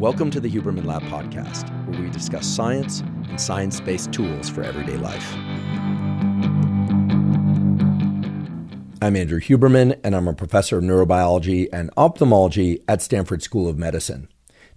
Welcome to the Huberman Lab podcast, where we discuss science and science-based tools for everyday life. I'm Andrew Huberman, and I'm a professor of neurobiology and ophthalmology at Stanford School of Medicine.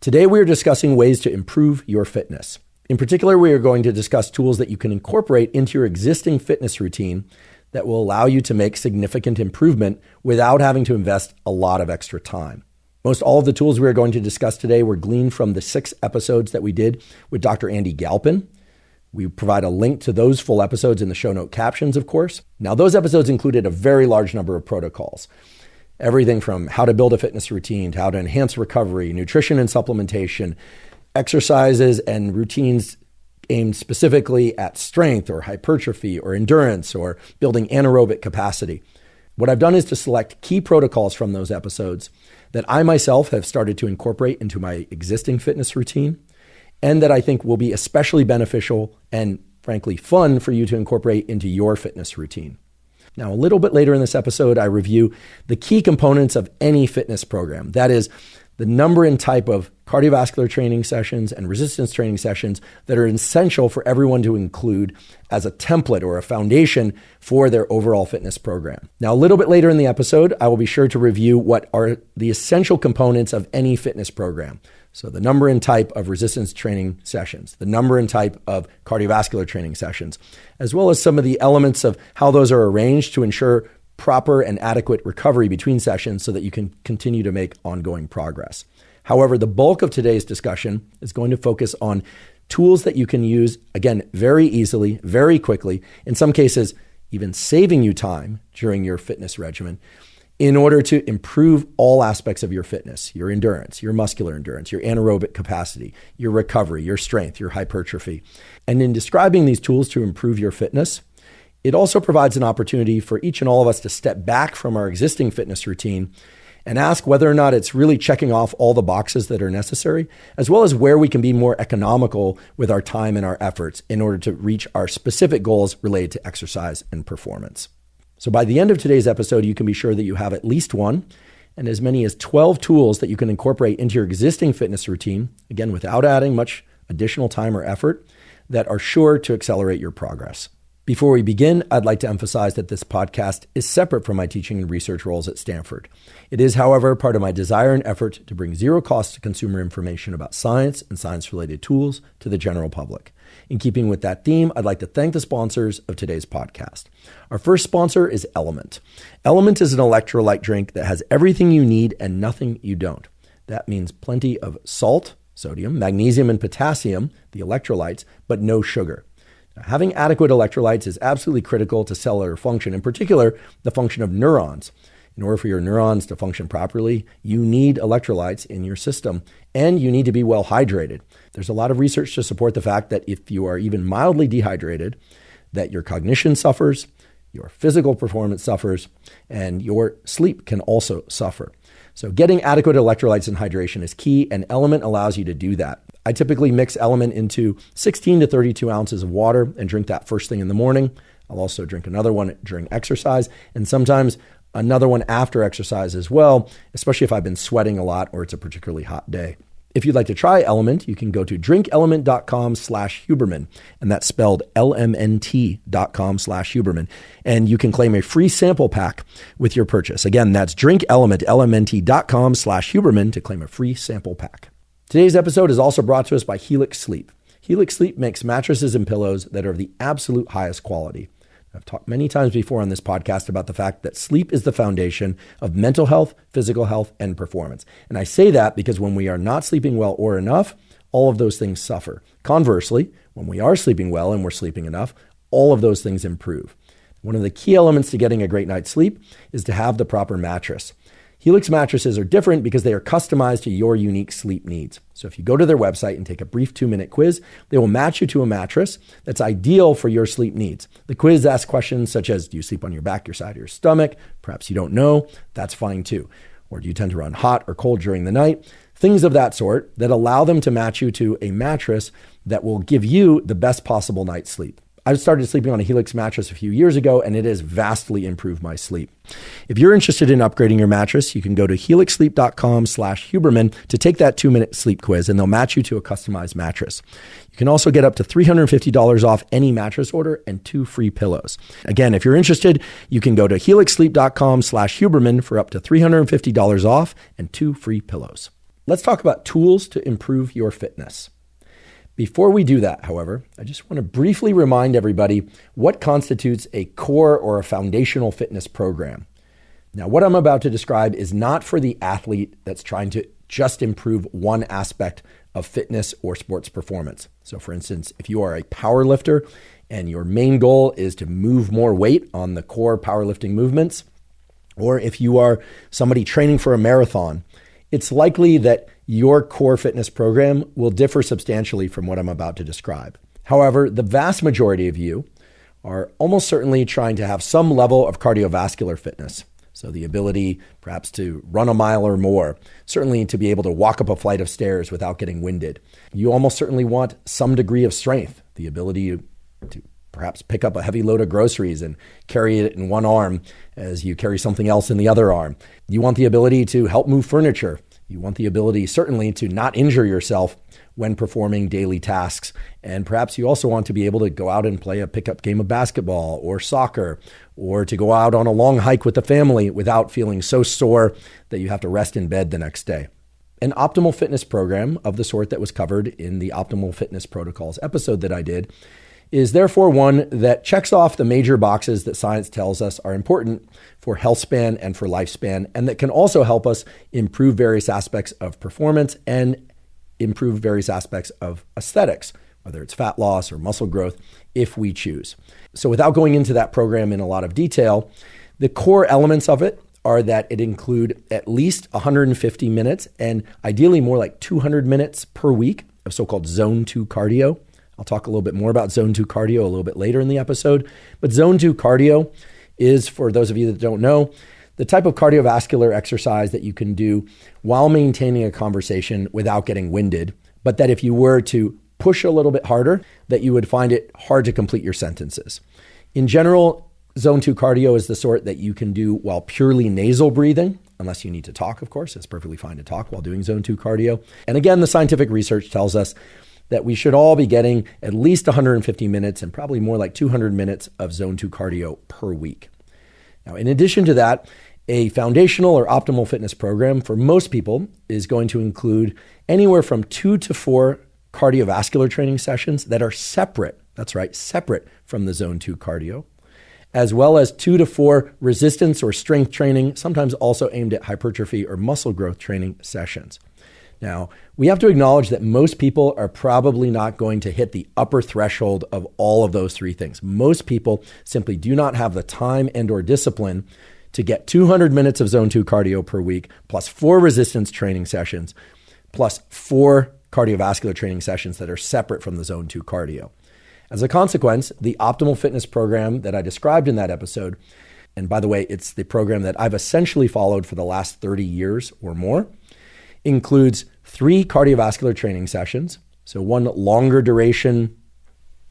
Today, we are discussing ways to improve your fitness. In particular, we are going to discuss tools that you can incorporate into your existing fitness routine that will allow you to make significant improvement without having to invest a lot of extra time. Most all of the tools we are going to discuss today were gleaned from the 6 episodes that we did with Dr. Andy Galpin. We provide a link to those full episodes in the show note captions, of course. Now, those episodes included a very large number of protocols. Everything from how to build a fitness routine to how to enhance recovery, nutrition and supplementation, exercises and routines aimed specifically at strength or hypertrophy or endurance or building anaerobic capacity. What I've done is to select key protocols from those episodes that I myself have started to incorporate into my existing fitness routine and that I think will be especially beneficial and, frankly, fun for you to incorporate into your fitness routine. Now, a little bit later in this episode, I review the key components of any fitness program. That is, the number and type of cardiovascular training sessions and resistance training sessions that are essential for everyone to include as a template or a foundation for their overall fitness program. Now, a little bit later in the episode, I will be sure to review what are the essential components of any fitness program. So the number and type of resistance training sessions, the number and type of cardiovascular training sessions, as well as some of the elements of how those are arranged to ensure proper and adequate recovery between sessions so that you can continue to make ongoing progress. However, the bulk of today's discussion is going to focus on tools that you can use, again, very easily, very quickly, in some cases, even saving you time during your fitness regimen in order to improve all aspects of your fitness, your endurance, your muscular endurance, your anaerobic capacity, your recovery, your strength, your hypertrophy. And in describing these tools to improve your fitness, it also provides an opportunity for each and all of us to step back from our existing fitness routine and ask whether or not it's really checking off all the boxes that are necessary, as well as where we can be more economical with our time and our efforts in order to reach our specific goals related to exercise and performance. So by the end of today's episode, you can be sure that you have at least one and as many as 12 tools that you can incorporate into your existing fitness routine, again, without adding much additional time or effort, that are sure to accelerate your progress. Before we begin, I'd like to emphasize that this podcast is separate from my teaching and research roles at Stanford. It is, however, part of my desire and effort to bring zero cost to consumer information about science and science-related tools to the general public. In keeping with that theme, I'd like to thank the sponsors of today's podcast. Our first sponsor is Element. Element is an electrolyte drink that has everything you need and nothing you don't. That means plenty of salt, sodium, magnesium, and potassium, the electrolytes, but no sugar. Now, having adequate electrolytes is absolutely critical to cellular function, in particular, the function of neurons. In order for your neurons to function properly, you need electrolytes in your system, and you need to be well hydrated. There's a lot of research to support the fact that if you are even mildly dehydrated, that your cognition suffers, your physical performance suffers, and your sleep can also suffer. So getting adequate electrolytes and hydration is key, and Element allows you to do that. I typically mix Element into 16 to 32 ounces of water and drink that first thing in the morning. I'll also drink another one during exercise and sometimes another one after exercise as well, especially if I've been sweating a lot or it's a particularly hot day. If you'd like to try Element, you can go to drinkelement.com/Huberman, and that's spelled LMNT.com/Huberman, and you can claim a free sample pack with your purchase. Again, that's LMNT.com/Huberman to claim a free sample pack. Today's episode is also brought to us by Helix Sleep. Helix Sleep makes mattresses and pillows that are of the absolute highest quality. I've talked many times before on this podcast about the fact that sleep is the foundation of mental health, physical health, and performance. And I say that because when we are not sleeping well or enough, all of those things suffer. Conversely, when we are sleeping well and we're sleeping enough, all of those things improve. One of the key elements to getting a great night's sleep is to have the proper mattress. Helix mattresses are different because they are customized to your unique sleep needs. So if you go to their website and take a brief 2-minute quiz, they will match you to a mattress that's ideal for your sleep needs. The quiz asks questions such as, do you sleep on your back, your side, or your stomach? Perhaps you don't know. That's fine too. Or do you tend to run hot or cold during the night? Things of that sort that allow them to match you to a mattress that will give you the best possible night's sleep. I started sleeping on a Helix mattress a few years ago, and it has vastly improved my sleep. If you're interested in upgrading your mattress, you can go to helixsleep.com/Huberman to take that 2-minute sleep quiz, and they'll match you to a customized mattress. You can also get up to $350 off any mattress order and 2 free pillows. Again, if you're interested, you can go to helixsleep.com/Huberman for up to $350 off and 2 free pillows. Let's talk about tools to improve your fitness. Before we do that, however, I just want to briefly remind everybody what constitutes a core or a foundational fitness program. Now, what I'm about to describe is not for the athlete that's trying to just improve one aspect of fitness or sports performance. So for instance, if you are a power lifter and your main goal is to move more weight on the core powerlifting movements, or if you are somebody training for a marathon, it's likely that your core fitness program will differ substantially from what I'm about to describe. However, the vast majority of you are almost certainly trying to have some level of cardiovascular fitness. So the ability perhaps to run a mile or more, certainly to be able to walk up a flight of stairs without getting winded. You almost certainly want some degree of strength, the ability to perhaps pick up a heavy load of groceries and carry it in one arm as you carry something else in the other arm. You want the ability to help move furniture. You want the ability, certainly, to not injure yourself when performing daily tasks. And perhaps you also want to be able to go out and play a pickup game of basketball or soccer, or to go out on a long hike with the family without feeling so sore that you have to rest in bed the next day. An optimal fitness program of the sort that was covered in the Optimal Fitness Protocols episode that I did is therefore one that checks off the major boxes that science tells us are important for health span and for lifespan, and that can also help us improve various aspects of performance and improve various aspects of aesthetics, whether it's fat loss or muscle growth, if we choose. So without going into that program in a lot of detail, the core elements of it are that it include at least 150 minutes and ideally more like 200 minutes per week of so-called zone 2 cardio. I'll talk a little bit more about zone 2 cardio a little bit later in the episode. But zone 2 cardio is, for those of you that don't know, the type of cardiovascular exercise that you can do while maintaining a conversation without getting winded, but that if you were to push a little bit harder, that you would find it hard to complete your sentences. In general, zone 2 cardio is the sort that you can do while purely nasal breathing, unless you need to talk, of course. It's perfectly fine to talk while doing zone 2 cardio. And again, the scientific research tells us that we should all be getting at least 150 minutes and probably more like 200 minutes of zone 2 cardio per week. Now, in addition to that, a foundational or optimal fitness program for most people is going to include anywhere from 2 to 4 cardiovascular training sessions that are separate, that's right, separate from the zone 2 cardio, as well as 2 to 4 resistance or strength training, sometimes also aimed at hypertrophy or muscle growth training sessions. Now, we have to acknowledge that most people are probably not going to hit the upper threshold of all of those 3 things. Most people simply do not have the time and or discipline to get 200 minutes of zone 2 cardio per week, plus 4 resistance training sessions, plus 4 cardiovascular training sessions that are separate from the zone 2 cardio. As a consequence, the optimal fitness program that I described in that episode, and by the way, it's the program that I've essentially followed for the last 30 years or more, includes 3 cardiovascular training sessions. So 1 longer duration,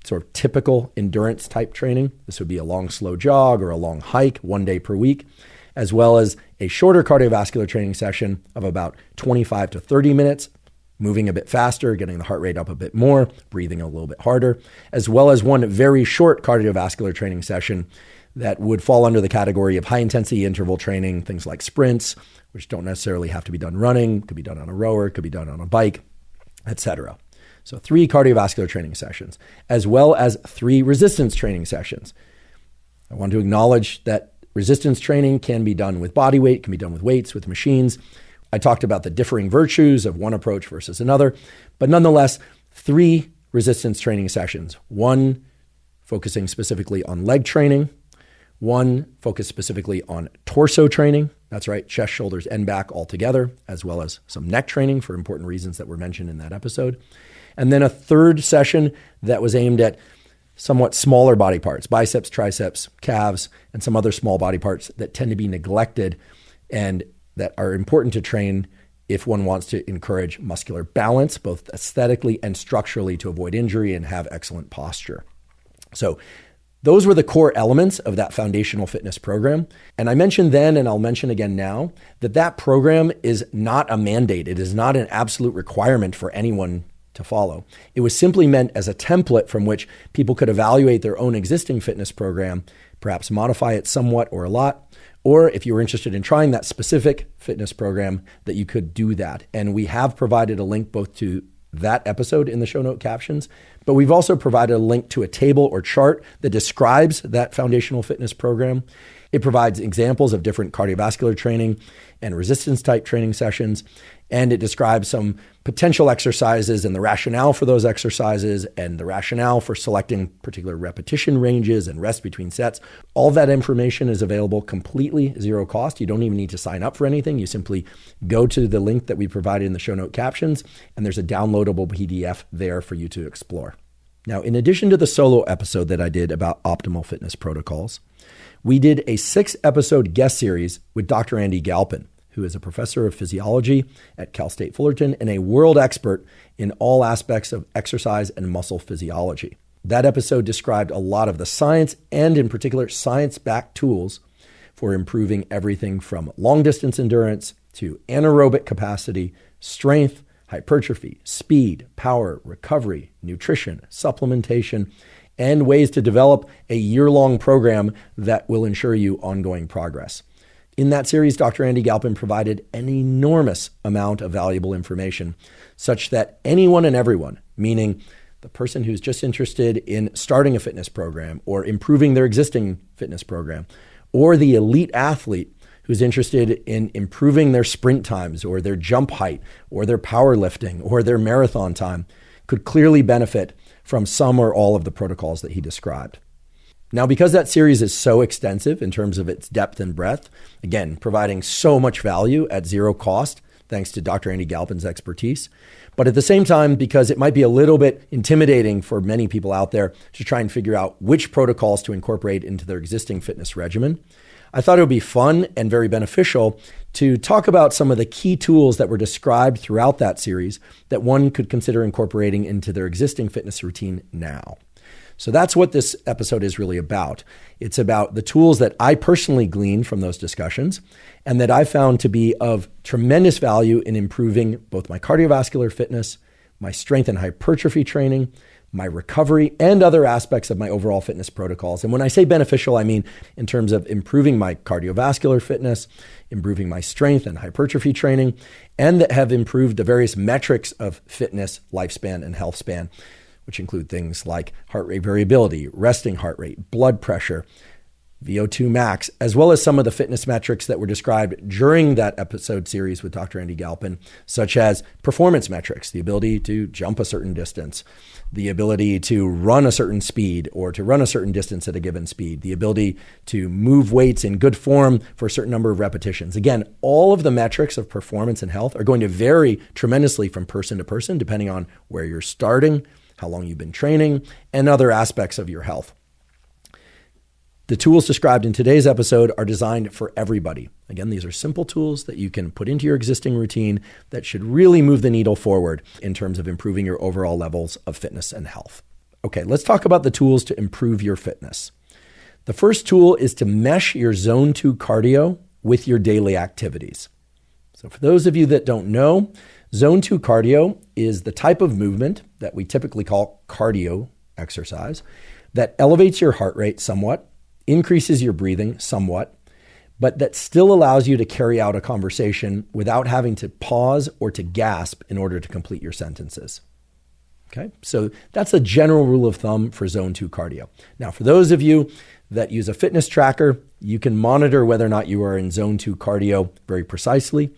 sort of typical endurance type training. This would be a long, slow jog or a long hike 1 day per week, as well as a shorter cardiovascular training session of about 25 to 30 minutes, moving a bit faster, getting the heart rate up a bit more, breathing a little bit harder, as well as 1 very short cardiovascular training session that would fall under the category of high intensity interval training, things like sprints, which don't necessarily have to be done running, could be done on a rower, could be done on a bike, etc. So 3 cardiovascular training sessions, as well as 3 resistance training sessions. I want to acknowledge that resistance training can be done with body weight, can be done with weights, with machines. I talked about the differing virtues of one approach versus another, but nonetheless, 3 resistance training sessions. 1 focusing specifically on leg training, 1 focused specifically on torso training. That's right, chest, shoulders, and back all together, as well as some neck training for important reasons that were mentioned in that episode. And then a 3rd session that was aimed at somewhat smaller body parts, biceps, triceps, calves, and some other small body parts that tend to be neglected and that are important to train if one wants to encourage muscular balance, both aesthetically and structurally, to avoid injury and have excellent posture. So those were the core elements of that foundational fitness program. And I mentioned then, and I'll mention again now, that program is not a mandate. It is not an absolute requirement for anyone to follow. It was simply meant as a template from which people could evaluate their own existing fitness program, perhaps modify it somewhat or a lot, or if you were interested in trying that specific fitness program, that you could do that. And we have provided a link both to that episode in the show note captions, but we've also provided a link to a table or chart that describes that foundational fitness program. It provides examples of different cardiovascular training and resistance type training sessions, and it describes some potential exercises and the rationale for those exercises and the rationale for selecting particular repetition ranges and rest between sets. All that information is available completely zero cost. You don't even need to sign up for anything. You simply go to the link that we provided in the show note captions, and there's a downloadable PDF there for you to explore. Now, in addition to the solo episode that I did about optimal fitness protocols, we did a 6-episode guest series with Dr. Andy Galpin, who is a professor of physiology at Cal State Fullerton and a world expert in all aspects of exercise and muscle physiology. That episode described a lot of the science and in particular science-backed tools for improving everything from long-distance endurance to anaerobic capacity, strength, hypertrophy, speed, power, recovery, nutrition, supplementation, and ways to develop a year-long program that will ensure you ongoing progress. In that series, Dr. Andy Galpin provided an enormous amount of valuable information such that anyone and everyone, meaning the person who's just interested in starting a fitness program or improving their existing fitness program, or the elite athlete who's interested in improving their sprint times or their jump height or their powerlifting or their marathon time, could clearly benefit from some or all of the protocols that he described. Now, because that series is so extensive in terms of its depth and breadth, again, providing so much value at zero cost, thanks to Dr. Andy Galpin's expertise, but at the same time, because it might be a little bit intimidating for many people out there to try and figure out which protocols to incorporate into their existing fitness regimen, I thought it would be fun and very beneficial to talk about some of the key tools that were described throughout that series that one could consider incorporating into their existing fitness routine now. So that's what this episode is really about. It's about the tools that I personally gleaned from those discussions and that I found to be of tremendous value in improving both my cardiovascular fitness, my strength and hypertrophy training, my recovery, and other aspects of my overall fitness protocols. And when I say beneficial, I mean in terms of improving my cardiovascular fitness, improving my strength and hypertrophy training, and that have improved the various metrics of fitness, lifespan, and health span, which include things like heart rate variability, resting heart rate, blood pressure, VO2 max, as well as some of the fitness metrics that were described during that episode series with Dr. Andy Galpin, such as performance metrics, the ability to jump a certain distance, the ability to run a certain speed or to run a certain distance at a given speed, the ability to move weights in good form for a certain number of repetitions. Again, all of the metrics of performance and health are going to vary tremendously from person to person, depending on where you're starting, how long you've been training, and other aspects of your health. The tools described in today's episode are designed for everybody. Again, these are simple tools that you can put into your existing routine that should really move the needle forward in terms of improving your overall levels of fitness and health. Okay, let's talk about the tools to improve your fitness. The first tool is to mesh your zone 2 cardio with your daily activities. So for those of you that don't know, zone 2 cardio is the type of movement that we typically call cardio exercise that elevates your heart rate somewhat, increases your breathing somewhat, but that still allows you to carry out a conversation without having to pause or to gasp in order to complete your sentences. Okay, so that's a general rule of thumb for zone 2 cardio. Now, for those of you that use a fitness tracker, you can monitor whether or not you are in zone 2 cardio very precisely.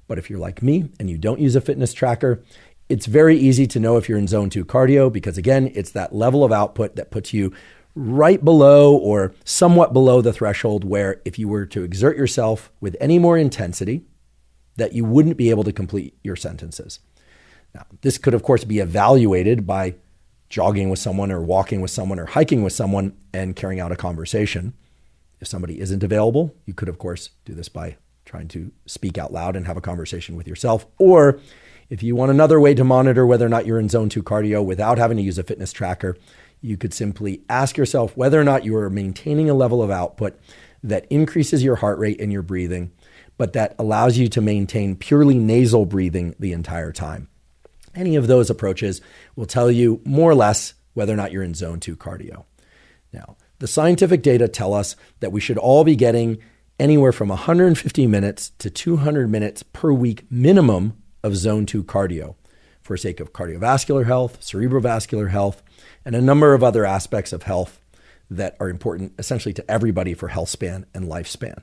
But if you're like me and you don't use a fitness tracker, it's very easy to know if you're in zone 2 cardio because, again, it's that level of output that puts you right below or somewhat below the threshold where if you were to exert yourself with any more intensity, that you wouldn't be able to complete your sentences. Now, this could, of course, be evaluated by jogging with someone or walking with someone or hiking with someone and carrying out a conversation. If somebody isn't available, you could, of course, do this by trying to speak out loud and have a conversation with yourself. Or if you want another way to monitor whether or not you're in zone 2 cardio without having to use a fitness tracker, you could simply ask yourself whether or not you are maintaining a level of output that increases your heart rate and your breathing, but that allows you to maintain purely nasal breathing the entire time. Any of those approaches will tell you more or less whether or not you're in zone 2 cardio. Now, the scientific data tell us that we should all be getting anywhere from 150 minutes to 200 minutes per week minimum of zone 2 cardio for sake of cardiovascular health, cerebrovascular health, and a number of other aspects of health that are important essentially to everybody for health span and lifespan.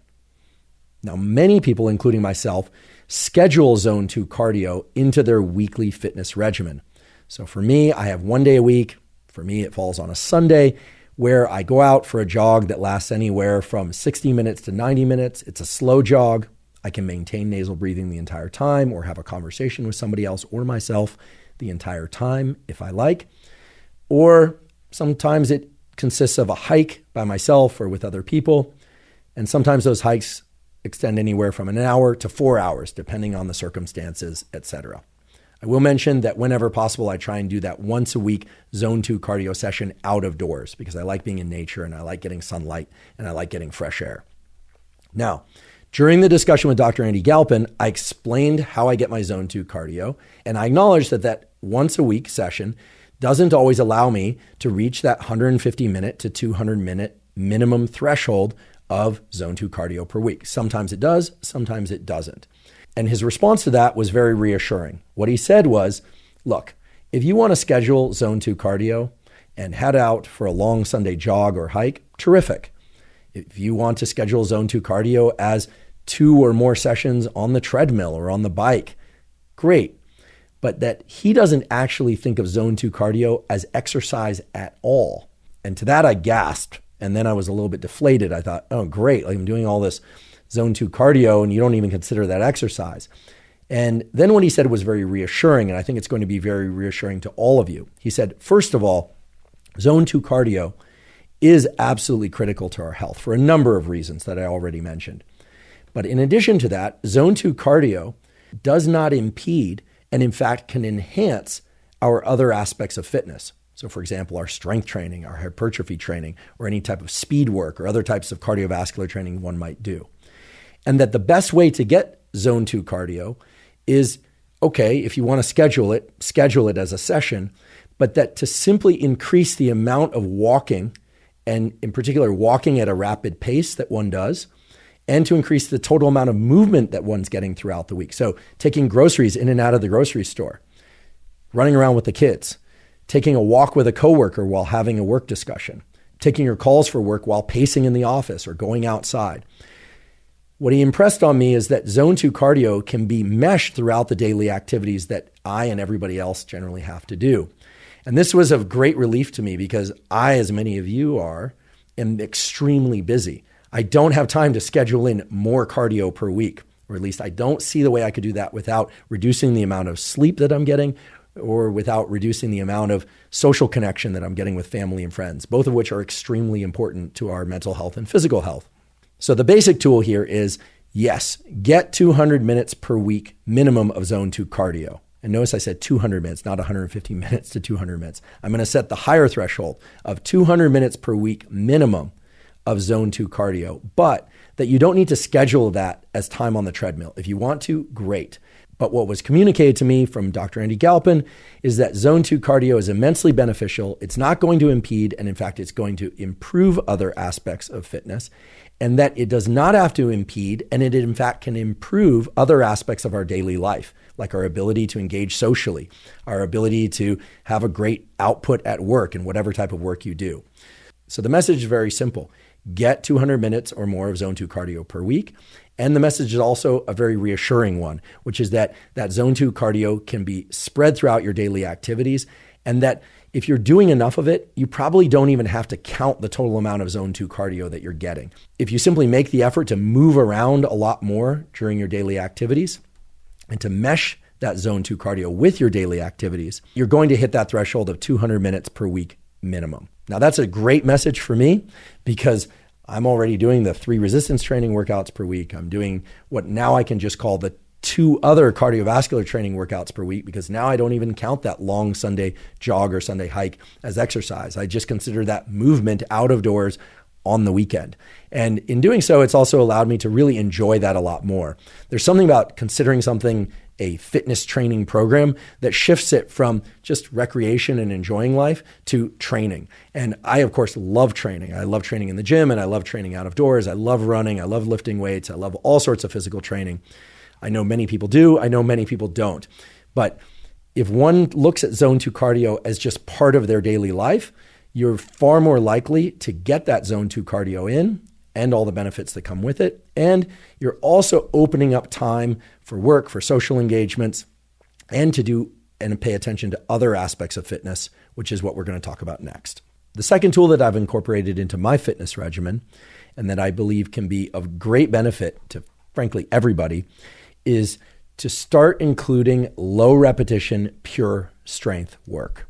Now, many people, including myself, schedule zone 2 cardio into their weekly fitness regimen. So for me, I have 1 day a week. For me, it falls on a Sunday where I go out for a jog that lasts anywhere from 60 minutes to 90 minutes. It's a slow jog. I can maintain nasal breathing the entire time or have a conversation with somebody else or myself the entire time if I like. Or sometimes it consists of a hike by myself or with other people. And sometimes those hikes extend anywhere from an hour to 4 hours, depending on the circumstances, etc. I will mention that whenever possible, I try and do that once a week zone 2 cardio session out of doors because I like being in nature and I like getting sunlight and I like getting fresh air. Now, during the discussion with Dr. Andy Galpin, I explained how I get my zone 2 cardio, and I acknowledged that once a week session doesn't always allow me to reach that 150 minute to 200 minute minimum threshold of zone 2 cardio per week. Sometimes it does, sometimes it doesn't. And his response to that was very reassuring. What he said was, look, if you want to schedule zone 2 cardio and head out for a long Sunday jog or hike, terrific. If you want to schedule zone 2 cardio as 2 or more sessions on the treadmill or on the bike, great. But that he doesn't actually think of zone 2 cardio as exercise at all. And to that I gasped. And then I was a little bit deflated. I thought, oh, great. Like I'm doing all this zone 2 cardio and you don't even consider that exercise. And then what he said was very reassuring. And I think it's going to be very reassuring to all of you. He said, first of all, zone 2 cardio is absolutely critical to our health for a number of reasons that I already mentioned. But in addition to that, zone 2 cardio does not impede and in fact can enhance our other aspects of fitness. So for example, our strength training, our hypertrophy training, or any type of speed work or other types of cardiovascular training one might do. And that the best way to get zone 2 cardio is, okay, if you want to schedule it as a session, but that to simply increase the amount of walking, and in particular, walking at a rapid pace that one does, and to increase the total amount of movement that one's getting throughout the week. So taking groceries in and out of the grocery store, running around with the kids, taking a walk with a coworker while having a work discussion, taking your calls for work while pacing in the office or going outside. What he impressed on me is that zone 2 cardio can be meshed throughout the daily activities that I and everybody else generally have to do. And this was of great relief to me because I, as many of you are, am extremely busy. I don't have time to schedule in more cardio per week, or at least I don't see the way I could do that without reducing the amount of sleep that I'm getting or without reducing the amount of social connection that I'm getting with family and friends, both of which are extremely important to our mental health and physical health. So the basic tool here is, yes, get 200 minutes per week minimum of zone 2 cardio. And notice I said 200 minutes, not 150 minutes to 200 minutes. I'm going to set the higher threshold of 200 minutes per week minimum of zone 2 cardio, but that you don't need to schedule that as time on the treadmill. If you want to, great. But what was communicated to me from Dr. Andy Galpin is that zone 2 cardio is immensely beneficial. It's not going to impede, and in fact, it's going to improve other aspects of fitness, and that it does not have to impede, and it in fact can improve other aspects of our daily life, like our ability to engage socially, our ability to have a great output at work in whatever type of work you do. So the message is very simple. Get 200 minutes or more of zone 2 cardio per week. And the message is also a very reassuring one, which is that zone 2 cardio can be spread throughout your daily activities, and that if you're doing enough of it, you probably don't even have to count the total amount of zone 2 cardio that you're getting. If you simply make the effort to move around a lot more during your daily activities and to mesh that zone 2 cardio with your daily activities, you're going to hit that threshold of 200 minutes per week minimum. Now, that's a great message for me because I'm already doing the 3 resistance training workouts per week. I'm doing what now I can just call the 2 other cardiovascular training workouts per week, because now I don't even count that long Sunday jog or Sunday hike as exercise. I just consider that movement out of doors on the weekend. And in doing so, it's also allowed me to really enjoy that a lot more. There's something about considering something a fitness training program that shifts it from just recreation and enjoying life to training. And I, of course, love training. I love training in the gym, and I love training out of doors. I love running. I love lifting weights. I love all sorts of physical training. I know many people do. I know many people don't. But if one looks at zone 2 cardio as just part of their daily life, you're far more likely to get that zone 2 cardio in and all the benefits that come with it. And you're also opening up time for work, for social engagements, and to do and pay attention to other aspects of fitness, which is what we're going to talk about next. The second tool that I've incorporated into my fitness regimen, and that I believe can be of great benefit to, frankly, everybody, is to start including low repetition, pure strength work.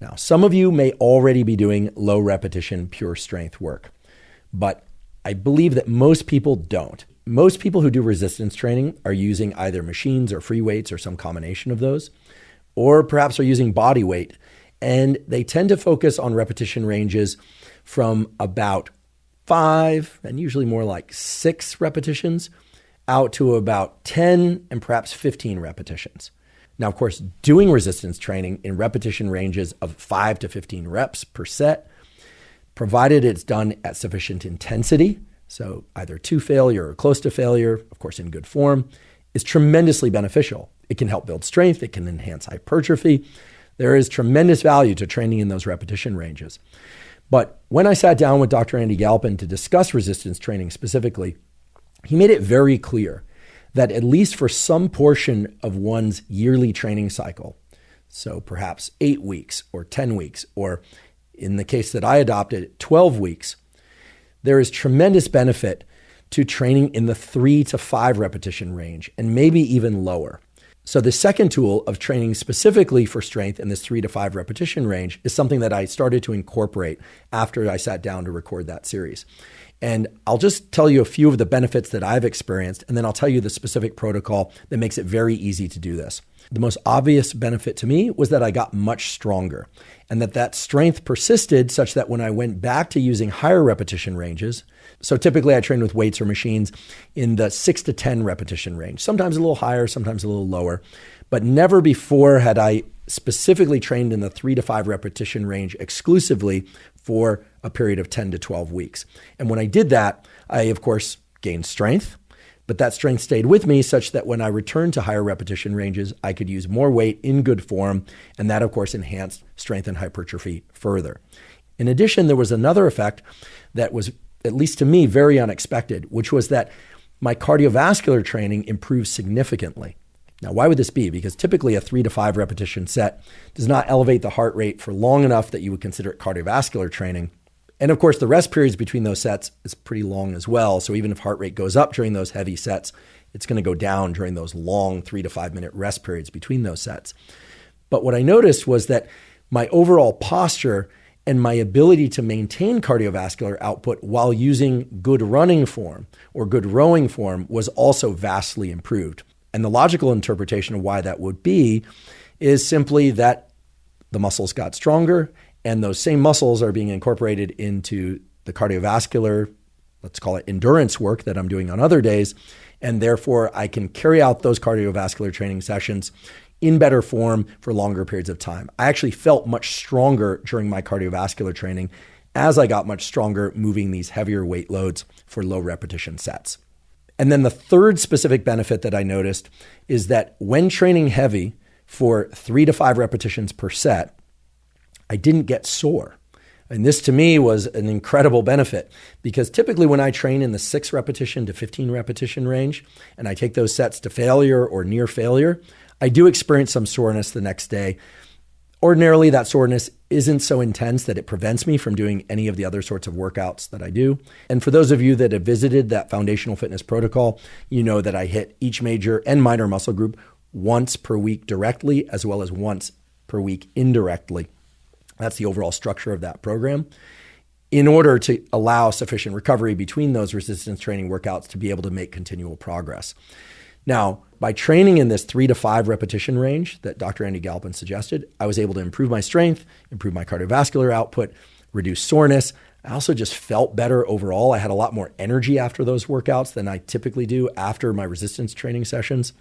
Now, some of you may already be doing low repetition, pure strength work, but I believe that most people don't. Most people who do resistance training are using either machines or free weights or some combination of those, or perhaps are using body weight. And they tend to focus on repetition ranges from about 5 and usually more like 6 repetitions out to about 10 and perhaps 15 repetitions. Now, of course, doing resistance training in repetition ranges of 5 to 15 reps per set, provided it's done at sufficient intensity, so either to failure or close to failure, of course in good form, is tremendously beneficial. It can help build strength, it can enhance hypertrophy. There is tremendous value to training in those repetition ranges. But when I sat down with Dr. Andy Galpin to discuss resistance training specifically, he made it very clear that at least for some portion of one's yearly training cycle, so perhaps 8 weeks or 10 weeks, or in the case that I adopted, 12 weeks, there is tremendous benefit to training in the 3 to 5 repetition range, and maybe even lower. So the second tool of training specifically for strength in this 3 to 5 repetition range is something that I started to incorporate after I sat down to record that series. And I'll just tell you a few of the benefits that I've experienced, and then I'll tell you the specific protocol that makes it very easy to do this. The most obvious benefit to me was that I got much stronger, and that strength persisted such that when I went back to using higher repetition ranges, so typically I train with weights or machines in the 6 to 10 repetition range, sometimes a little higher, sometimes a little lower, but never before had I specifically trained in the 3 to 5 repetition range exclusively for a period of 10 to 12 weeks. And when I did that, I, of course, gained strength, but that strength stayed with me such that when I returned to higher repetition ranges, I could use more weight in good form, and that, of course, enhanced strength and hypertrophy further. In addition, there was another effect that was, at least to me, very unexpected, which was that my cardiovascular training improved significantly. Now, why would this be? Because typically a 3 to 5 repetition set does not elevate the heart rate for long enough that you would consider it cardiovascular training. And of course, the rest periods between those sets is pretty long as well. So even if heart rate goes up during those heavy sets, it's going to go down during those long 3 to 5 minute rest periods between those sets. But what I noticed was that my overall posture and my ability to maintain cardiovascular output while using good running form or good rowing form was also vastly improved. And the logical interpretation of why that would be is simply that the muscles got stronger, and those same muscles are being incorporated into the cardiovascular, let's call it endurance work that I'm doing on other days. And therefore, I can carry out those cardiovascular training sessions in better form for longer periods of time. I actually felt much stronger during my cardiovascular training as I got much stronger moving these heavier weight loads for low repetition sets. And then the third specific benefit that I noticed is that when training heavy for 3 to 5 repetitions per set, I didn't get sore. And this to me was an incredible benefit, because typically when I train in the 6 repetition to 15 repetition range and I take those sets to failure or near failure, I do experience some soreness the next day. Ordinarily, that soreness isn't so intense that it prevents me from doing any of the other sorts of workouts that I do. And for those of you that have visited that foundational fitness protocol, you know that I hit each major and minor muscle group once per week directly, as well as once per week indirectly. That's the overall structure of that program, in order to allow sufficient recovery between those resistance training workouts to be able to make continual progress. Now, by training in this 3 to 5 repetition range that Dr. Andy Galpin suggested, I was able to improve my strength, improve my cardiovascular output, reduce soreness. I also just felt better overall. I had a lot more energy after those workouts than I typically do after my resistance training sessions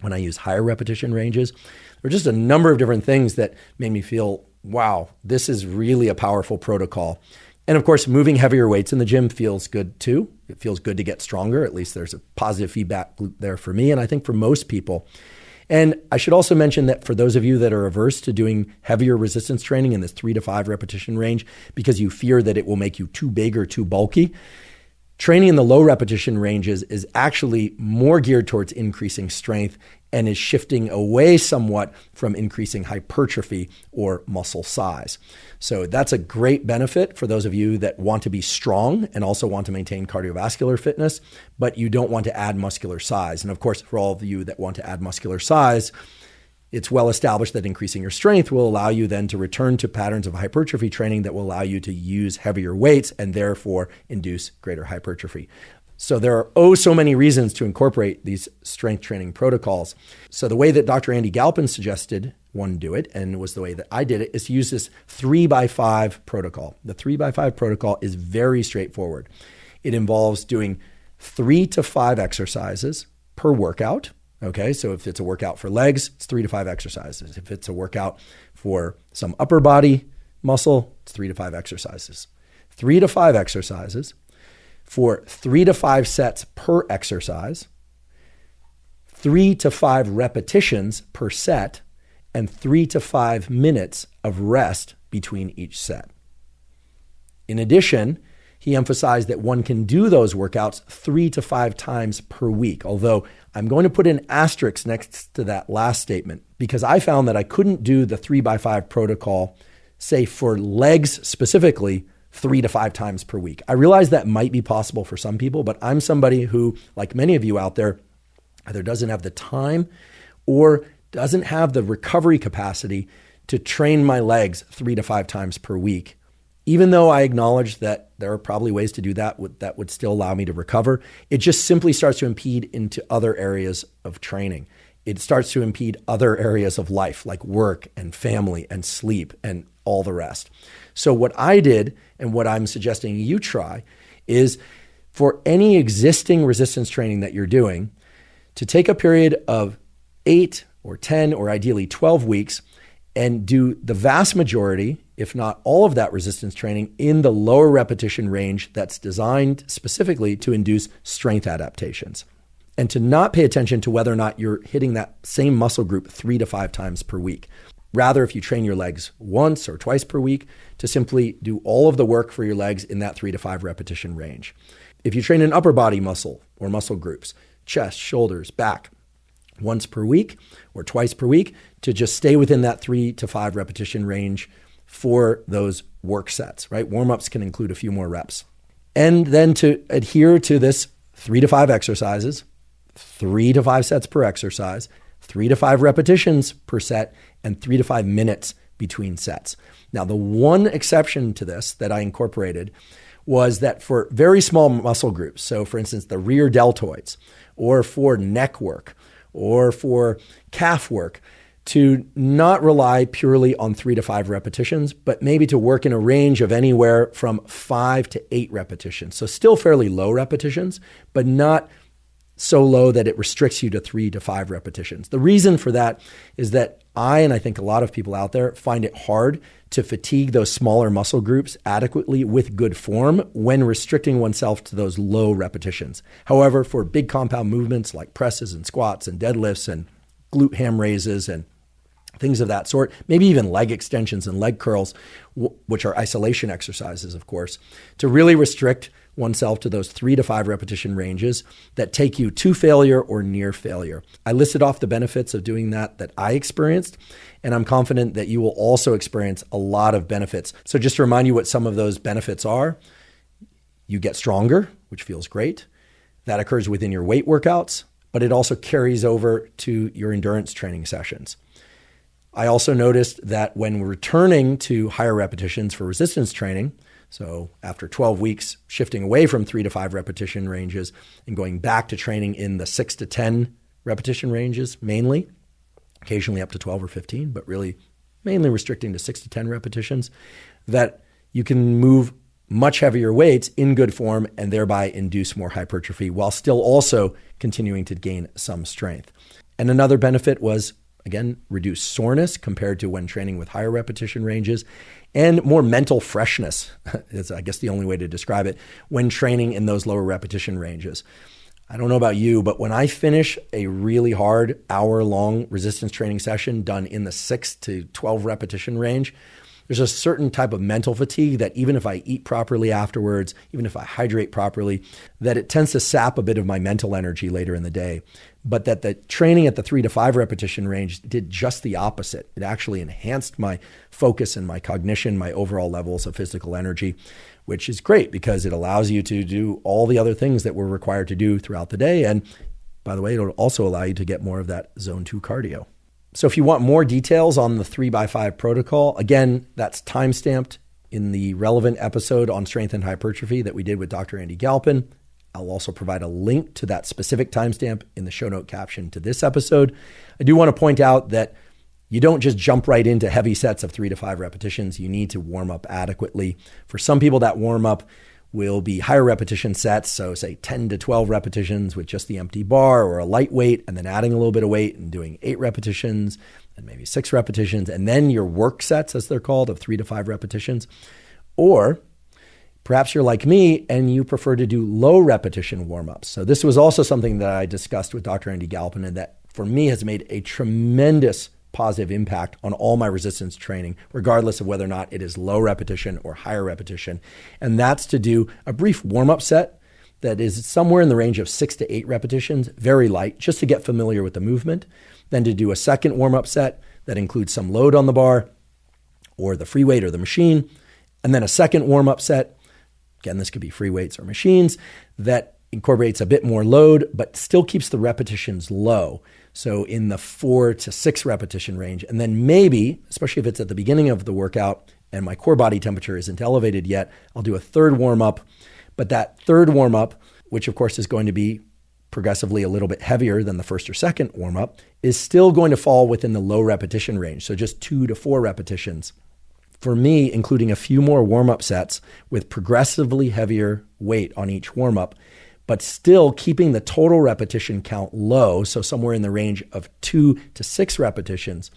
when I use higher repetition ranges. There were just a number of different things that made me feel, wow, this is really a powerful protocol. And of course, moving heavier weights in the gym feels good too. It feels good to get stronger. At least there's a positive feedback loop there for me, and I think for most people. And I should also mention that for those of you that are averse to doing heavier resistance training in this 3 to 5 repetition range because you fear that it will make you too big or too bulky, training in the low repetition ranges is actually more geared towards increasing strength and is shifting away somewhat from increasing hypertrophy or muscle size. So that's a great benefit for those of you that want to be strong and also want to maintain cardiovascular fitness, but you don't want to add muscular size. And of course, for all of you that want to add muscular size, it's well established that increasing your strength will allow you then to return to patterns of hypertrophy training that will allow you to use heavier weights and therefore induce greater hypertrophy. So there are so many reasons to incorporate these strength training protocols. So the way that Dr. Andy Galpin suggested one do it, and was the way that I did it, is to use this 3x5 protocol. The 3x5 protocol is very straightforward. It involves doing 3 to 5 exercises per workout. Okay, so if it's a workout for legs, it's 3 to 5 exercises. If it's a workout for some upper body muscle, it's 3 to 5 exercises. 3 to 5 exercises for 3 to 5 sets per exercise, 3 to 5 repetitions per set, and 3 to 5 minutes of rest between each set. In addition, he emphasized that one can do those workouts 3 to 5 times per week, although I'm going to put an asterisk next to that last statement because I found that I couldn't do the 3x5 protocol, say for legs specifically, 3 to 5 times per week. I realize that might be possible for some people, but I'm somebody who, like many of you out there, either doesn't have the time or doesn't have the recovery capacity to train my legs 3 to 5 times per week. Even though I acknowledge that there are probably ways to do that would still allow me to recover, it just simply starts to impede into other areas of training. It starts to impede other areas of life like work and family and sleep and all the rest. So what I did and what I'm suggesting you try is for any existing resistance training that you're doing to take a period of 8 or 10 or ideally 12 weeks and do the vast majority, if not all of that resistance training in the lower repetition range that's designed specifically to induce strength adaptations. And to not pay attention to whether or not you're hitting that same muscle group 3 to 5 times per week. Rather, if you train your legs once or twice per week, to simply do all of the work for your legs in that 3 to 5 repetition range. If you train an upper body muscle or muscle groups, chest, shoulders, back, once per week or twice per week, to just stay within that 3 to 5 repetition range for those work sets, right? Warm-ups can include a few more reps. And then to adhere to this 3 to 5 exercises, 3 to 5 sets per exercise, 3 to 5 repetitions per set, and 3 to 5 minutes between sets. Now, the one exception to this that I incorporated was that for very small muscle groups, so for instance, the rear deltoids, or for neck work, or for calf work, to not rely purely on 3 to 5 repetitions, but maybe to work in a range of anywhere from 5 to 8 repetitions. So still fairly low repetitions, but not so low that it restricts you to 3 to 5 repetitions. The reason for that is that and I think a lot of people out there find it hard to fatigue those smaller muscle groups adequately with good form when restricting oneself to those low repetitions. However, for big compound movements like presses and squats and deadlifts and glute ham raises and things of that sort, maybe even leg extensions and leg curls, which are isolation exercises, of course, to really restrict oneself to those 3 to 5 repetition ranges that take you to failure or near failure. I listed off the benefits of doing that I experienced, and I'm confident that you will also experience a lot of benefits. So just to remind you what some of those benefits are, you get stronger, which feels great. That occurs within your weight workouts, but it also carries over to your endurance training sessions. I also noticed that when returning to higher repetitions for resistance training, so after 12 weeks, shifting away from 3 to 5 repetition ranges and going back to training in the 6 to 10 repetition ranges mainly, occasionally up to 12 or 15, but really mainly restricting to 6 to 10 repetitions, that you can move much heavier weights in good form and thereby induce more hypertrophy while still also continuing to gain some strength. And another benefit was, again, reduced soreness compared to when training with higher repetition ranges, and more mental freshness is, I guess, the only way to describe it when training in those lower repetition ranges. I don't know about you, but when I finish a really hard hour-long resistance training session done in the 6 to 12 repetition range, there's a certain type of mental fatigue that even if I eat properly afterwards, even if I hydrate properly, that it tends to sap a bit of my mental energy later in the day. But that the training at the 3 to 5 repetition range did just the opposite. It actually enhanced my focus and my cognition, my overall levels of physical energy, which is great because it allows you to do all the other things that we're required to do throughout the day. And by the way, it'll also allow you to get more of that zone 2 cardio. So if you want more details on the 3x5 protocol, again, that's timestamped in the relevant episode on strength and hypertrophy that we did with Dr. Andy Galpin. I'll also provide a link to that specific timestamp in the show note caption to this episode. I do want to point out that you don't just jump right into heavy sets of 3 to 5 repetitions. You need to warm up adequately. For some people, that warm up will be higher repetition sets. So say 10 to 12 repetitions with just the empty bar or a light weight, and then adding a little bit of weight and doing 8 repetitions and maybe 6 repetitions. And then your work sets, as they're called, of 3 to 5 repetitions. Or perhaps you're like me and you prefer to do low repetition warm-ups. So this was also something that I discussed with Dr. Andy Galpin, and that for me has made a tremendous positive impact on all my resistance training, regardless of whether or not it is low repetition or higher repetition. And that's to do a brief warm-up set that is somewhere in the range of 6 to 8 repetitions, very light, just to get familiar with the movement. Then to do a second warm-up set that includes some load on the bar or the free weight or the machine. And then a second warm-up set, again, this could be free weights or machines, that incorporates a bit more load, but still keeps the repetitions low. So in the 4 to 6 repetition range. And then maybe, especially if it's at the beginning of the workout and my core body temperature isn't elevated yet, I'll do a third warm-up. But that third warm-up, which of course is going to be progressively a little bit heavier than the first or second warm-up, is still going to fall within the low repetition range. So just 2 to 4 repetitions. For me, including a few more warm-up sets with progressively heavier weight on each warm-up, but still keeping the total repetition count low, so somewhere in the range of 2 to 6 repetitions,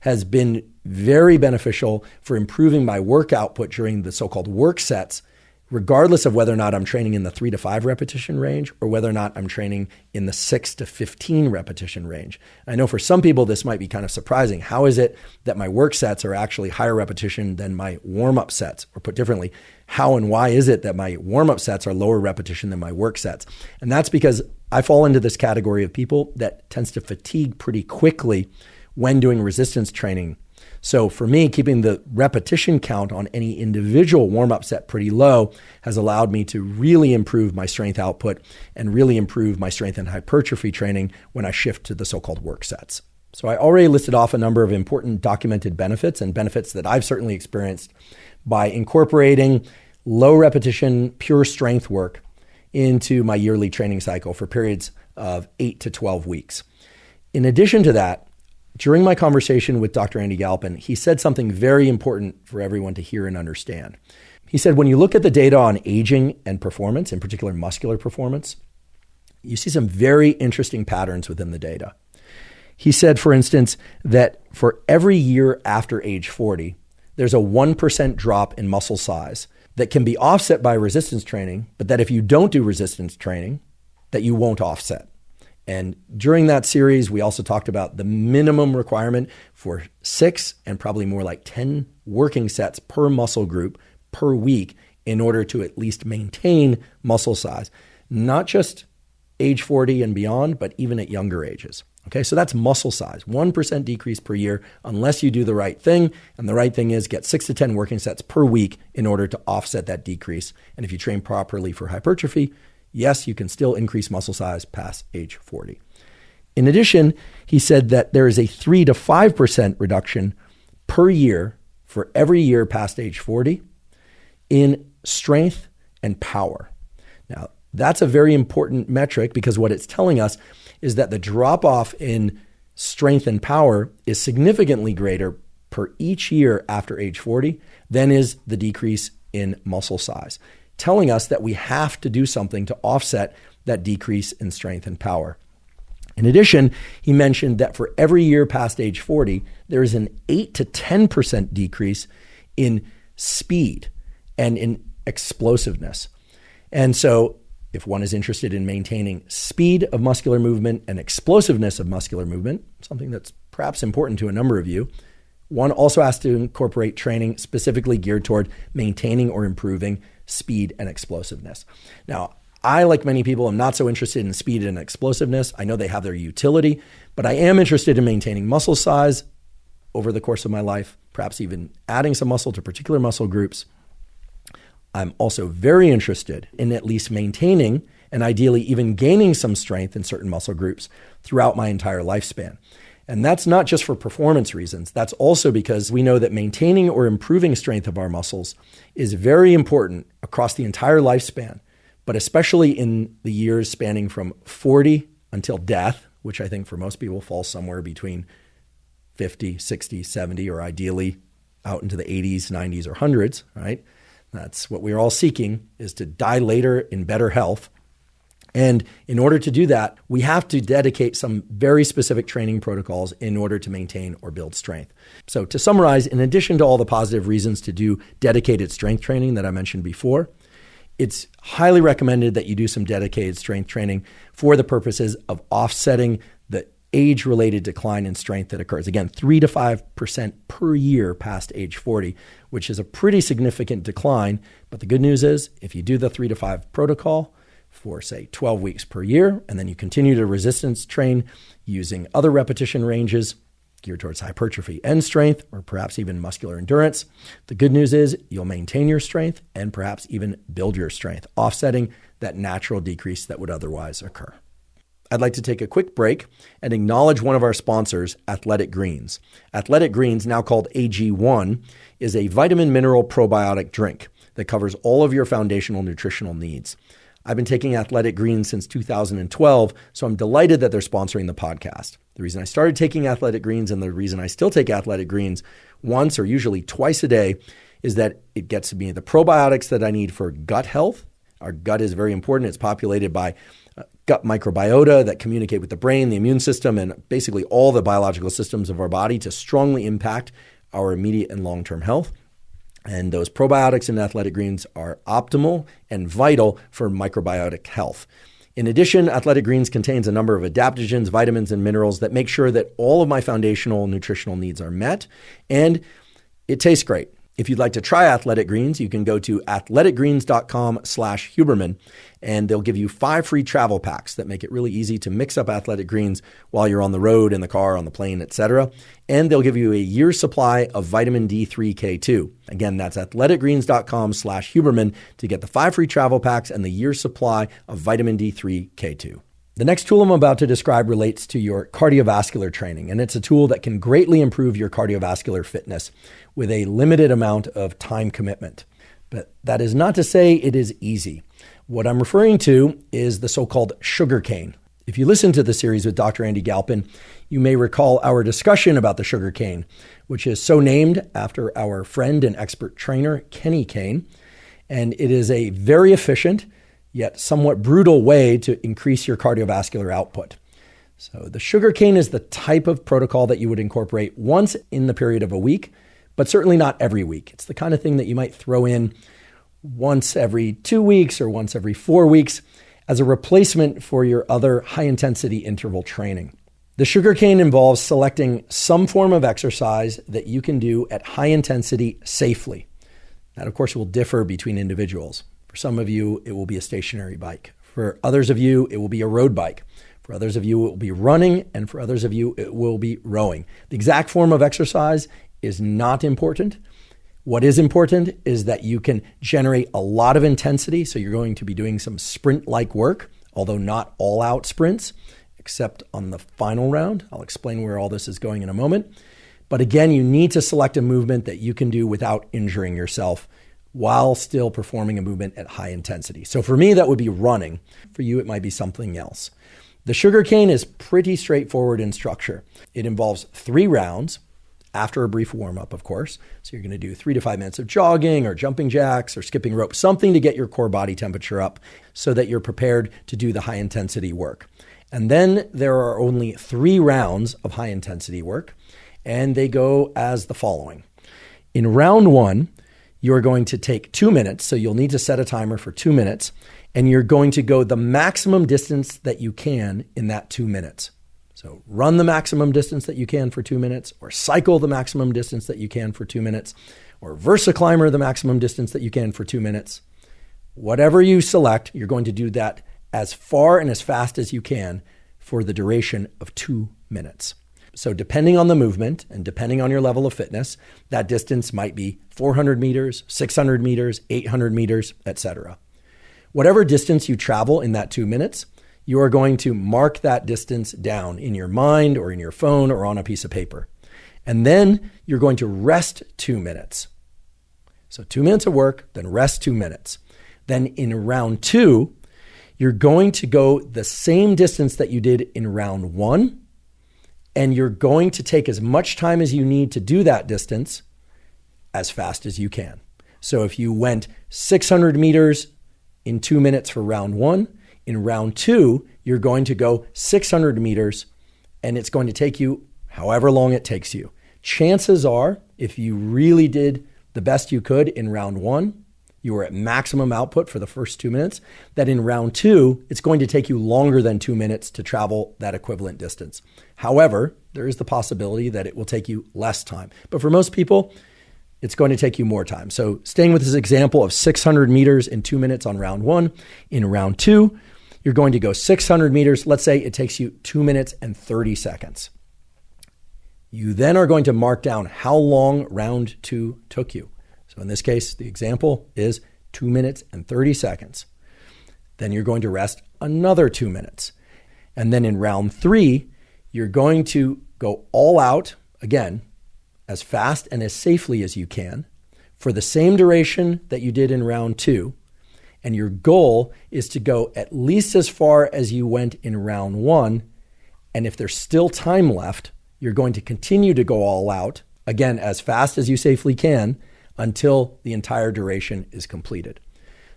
has been very beneficial for improving my work output during the so-called work sets, regardless of whether or not I'm training in the 3 to 5 repetition range or whether or not I'm training in the 6 to 15 repetition range. I know for some people this might be kind of surprising. How is it that my work sets are actually higher repetition than my warm-up sets? Or put differently, how and why is it that my warm-up sets are lower repetition than my work sets? And that's because I fall into this category of people that tends to fatigue pretty quickly when doing resistance training. So for me, keeping the repetition count on any individual warm-up set pretty low has allowed me to really improve my strength output and really improve my strength and hypertrophy training when I shift to the so-called work sets. So I already listed off a number of important documented benefits and benefits that I've certainly experienced by incorporating low repetition, pure strength work into my yearly training cycle for periods of 8 to 12 weeks. In addition to that, during my conversation with Dr. Andy Galpin, he said something very important for everyone to hear and understand. He said, when you look at the data on aging and performance, in particular muscular performance, you see some very interesting patterns within the data. He said, for instance, that for every year after age 40, there's a 1% drop in muscle size that can be offset by resistance training, but that if you don't do resistance training, that you won't offset. And during that series, we also talked about the minimum requirement for 6 and probably more like 10 working sets per muscle group per week in order to at least maintain muscle size, not just age 40 and beyond, but even at younger ages. Okay, so that's muscle size, 1% decrease per year unless you do the right thing. And the right thing is get 6 to 10 working sets per week in order to offset that decrease. And if you train properly for hypertrophy, yes, you can still increase muscle size past age 40. In addition, he said that there is a 3 to 5% reduction per year for every year past age 40 in strength and power. Now, That's a very important metric because what it's telling us is that the drop off in strength and power is significantly greater per each year after age 40 than is the decrease in muscle size, telling us that we have to do something to offset that decrease in strength and power. In addition, he mentioned that for every year past age 40, there is an 8 to 10% decrease in speed and in explosiveness. And so if one is interested in maintaining speed of muscular movement and explosiveness of muscular movement, something that's perhaps important to a number of you, one also has to incorporate training specifically geared toward maintaining or improving speed and explosiveness. Now, I, like many people, am not so interested in speed and explosiveness. I know they have their utility, but I am interested in maintaining muscle size over the course of my life, perhaps even adding some muscle to particular muscle groups. I'm also very interested in at least maintaining and ideally even gaining some strength in certain muscle groups throughout my entire lifespan. And that's not just for performance reasons. That's also because we know that maintaining or improving strength of our muscles is very important across the entire lifespan, but especially in the years spanning from 40 until death, which I think for most people falls somewhere between 50, 60, 70, or ideally out into the 80s, 90s, or 100s, right? That's what we're all seeking, is to die later in better health. And in order to do that, we have to dedicate some very specific training protocols in order to maintain or build strength. So to summarize, in addition to all the positive reasons to do dedicated strength training that I mentioned before, it's highly recommended that you do some dedicated strength training for the purposes of offsetting the age-related decline in strength that occurs. Again, 3 to 5% per year past age 40, which is a pretty significant decline. But the good news is if you do the 3 to 5 protocol for, say, 12 weeks per year, and then you continue to resistance train using other repetition ranges geared towards hypertrophy and strength, or perhaps even muscular endurance, the good news is you'll maintain your strength and perhaps even build your strength, offsetting that natural decrease that would otherwise occur. I'd like to take a quick break and acknowledge one of our sponsors, Athletic Greens. Athletic Greens, now called AG1, is a vitamin mineral probiotic drink that covers all of your foundational nutritional needs. I've been taking Athletic Greens since 2012, so I'm delighted that they're sponsoring the podcast. The reason I started taking Athletic Greens and the reason I still take Athletic Greens once or usually twice a day is that it gets me the probiotics that I need for gut health. Our gut is very important. It's populated by gut microbiota that communicate with the brain, the immune system, and basically all the biological systems of our body to strongly impact our immediate and long-term health. And those probiotics in Athletic Greens are optimal and vital for microbiotic health. In addition, Athletic Greens contains a number of adaptogens, vitamins, and minerals that make sure that all of my foundational nutritional needs are met, and it tastes great. If you'd like to try Athletic Greens, you can go to athleticgreens.com/Huberman, and they'll give you 5 free travel packs that make it really easy to mix up Athletic Greens while you're on the road, in the car, on the plane, etc. And they'll give you a year's supply of vitamin D3 K2. Again, that's athleticgreens.com/Huberman to get the 5 free travel packs and the year's supply of vitamin D3 K2. The next tool I'm about to describe relates to your cardiovascular training, and it's a tool that can greatly improve your cardiovascular fitness with a limited amount of time commitment. But that is not to say it is easy. What I'm referring to is the so-called sugar cane. If you listen to the series with Dr. Andy Galpin, you may recall our discussion about the sugar cane, which is so named after our friend and expert trainer, Kenny Kane. And it is a very efficient, yet somewhat brutal way to increase your cardiovascular output. So the sugar cane is the type of protocol that you would incorporate once in the period of a week, but certainly not every week. It's the kind of thing that you might throw in once every 2 weeks or once every 4 weeks as a replacement for your other high-intensity interval training. The sugar cane involves selecting some form of exercise that you can do at high intensity safely. That, of course, will differ between individuals. For some of you, it will be a stationary bike. For others of you, it will be a road bike. For others of you, it will be running. And for others of you, it will be rowing. The exact form of exercise is not important. What is important is that you can generate a lot of intensity. So you're going to be doing some sprint-like work, although not all-out sprints, except on the final round. I'll explain where all this is going in a moment. But again, you need to select a movement that you can do without injuring yourself while still performing a movement at high intensity. So for me, that would be running. For you, it might be something else. The sugar cane is pretty straightforward in structure. It involves 3 rounds after a brief warm-up, of course. So you're going to do 3 to 5 minutes of jogging or jumping jacks or skipping rope, something to get your core body temperature up so that you're prepared to do the high-intensity work. And then there are only 3 rounds of high-intensity work, and they go as the following. In round 1, you're going to take 2 minutes, so you'll need to set a timer for 2 minutes, and you're going to go the maximum distance that you can in that 2 minutes. So run the maximum distance that you can for 2 minutes, or cycle the maximum distance that you can for 2 minutes, or VersaClimber the maximum distance that you can for 2 minutes. Whatever you select, you're going to do that as far and as fast as you can for the duration of 2 minutes. So depending on the movement and depending on your level of fitness, that distance might be 400 meters, 600 meters, 800 meters, etc. Whatever distance you travel in that 2 minutes, you are going to mark that distance down in your mind or in your phone or on a piece of paper. And then you're going to rest 2 minutes. So 2 minutes of work, then rest 2 minutes. Then in round 2, you're going to go the same distance that you did in round 1, and you're going to take as much time as you need to do that distance as fast as you can. So if you went 600 meters in 2 minutes for round 1, in round 2, you're going to go 600 meters, and it's going to take you however long it takes you. Chances are, if you really did the best you could in round 1, you were at maximum output for the first 2 minutes, that in round 2, it's going to take you longer than 2 minutes to travel that equivalent distance. However, there is the possibility that it will take you less time. But for most people, it's going to take you more time. So staying with this example of 600 meters in 2 minutes on round 1, in round 2, you're going to go 600 meters. Let's say it takes you 2 minutes and 30 seconds. You then are going to mark down how long round 2 took you. So in this case, the example is 2 minutes and 30 seconds. Then you're going to rest another 2 minutes. And then in round 3, you're going to go all out, again, as fast and as safely as you can for the same duration that you did in round 2. And your goal is to go at least as far as you went in round 1. And if there's still time left, you're going to continue to go all out, again, as fast as you safely can, until the entire duration is completed.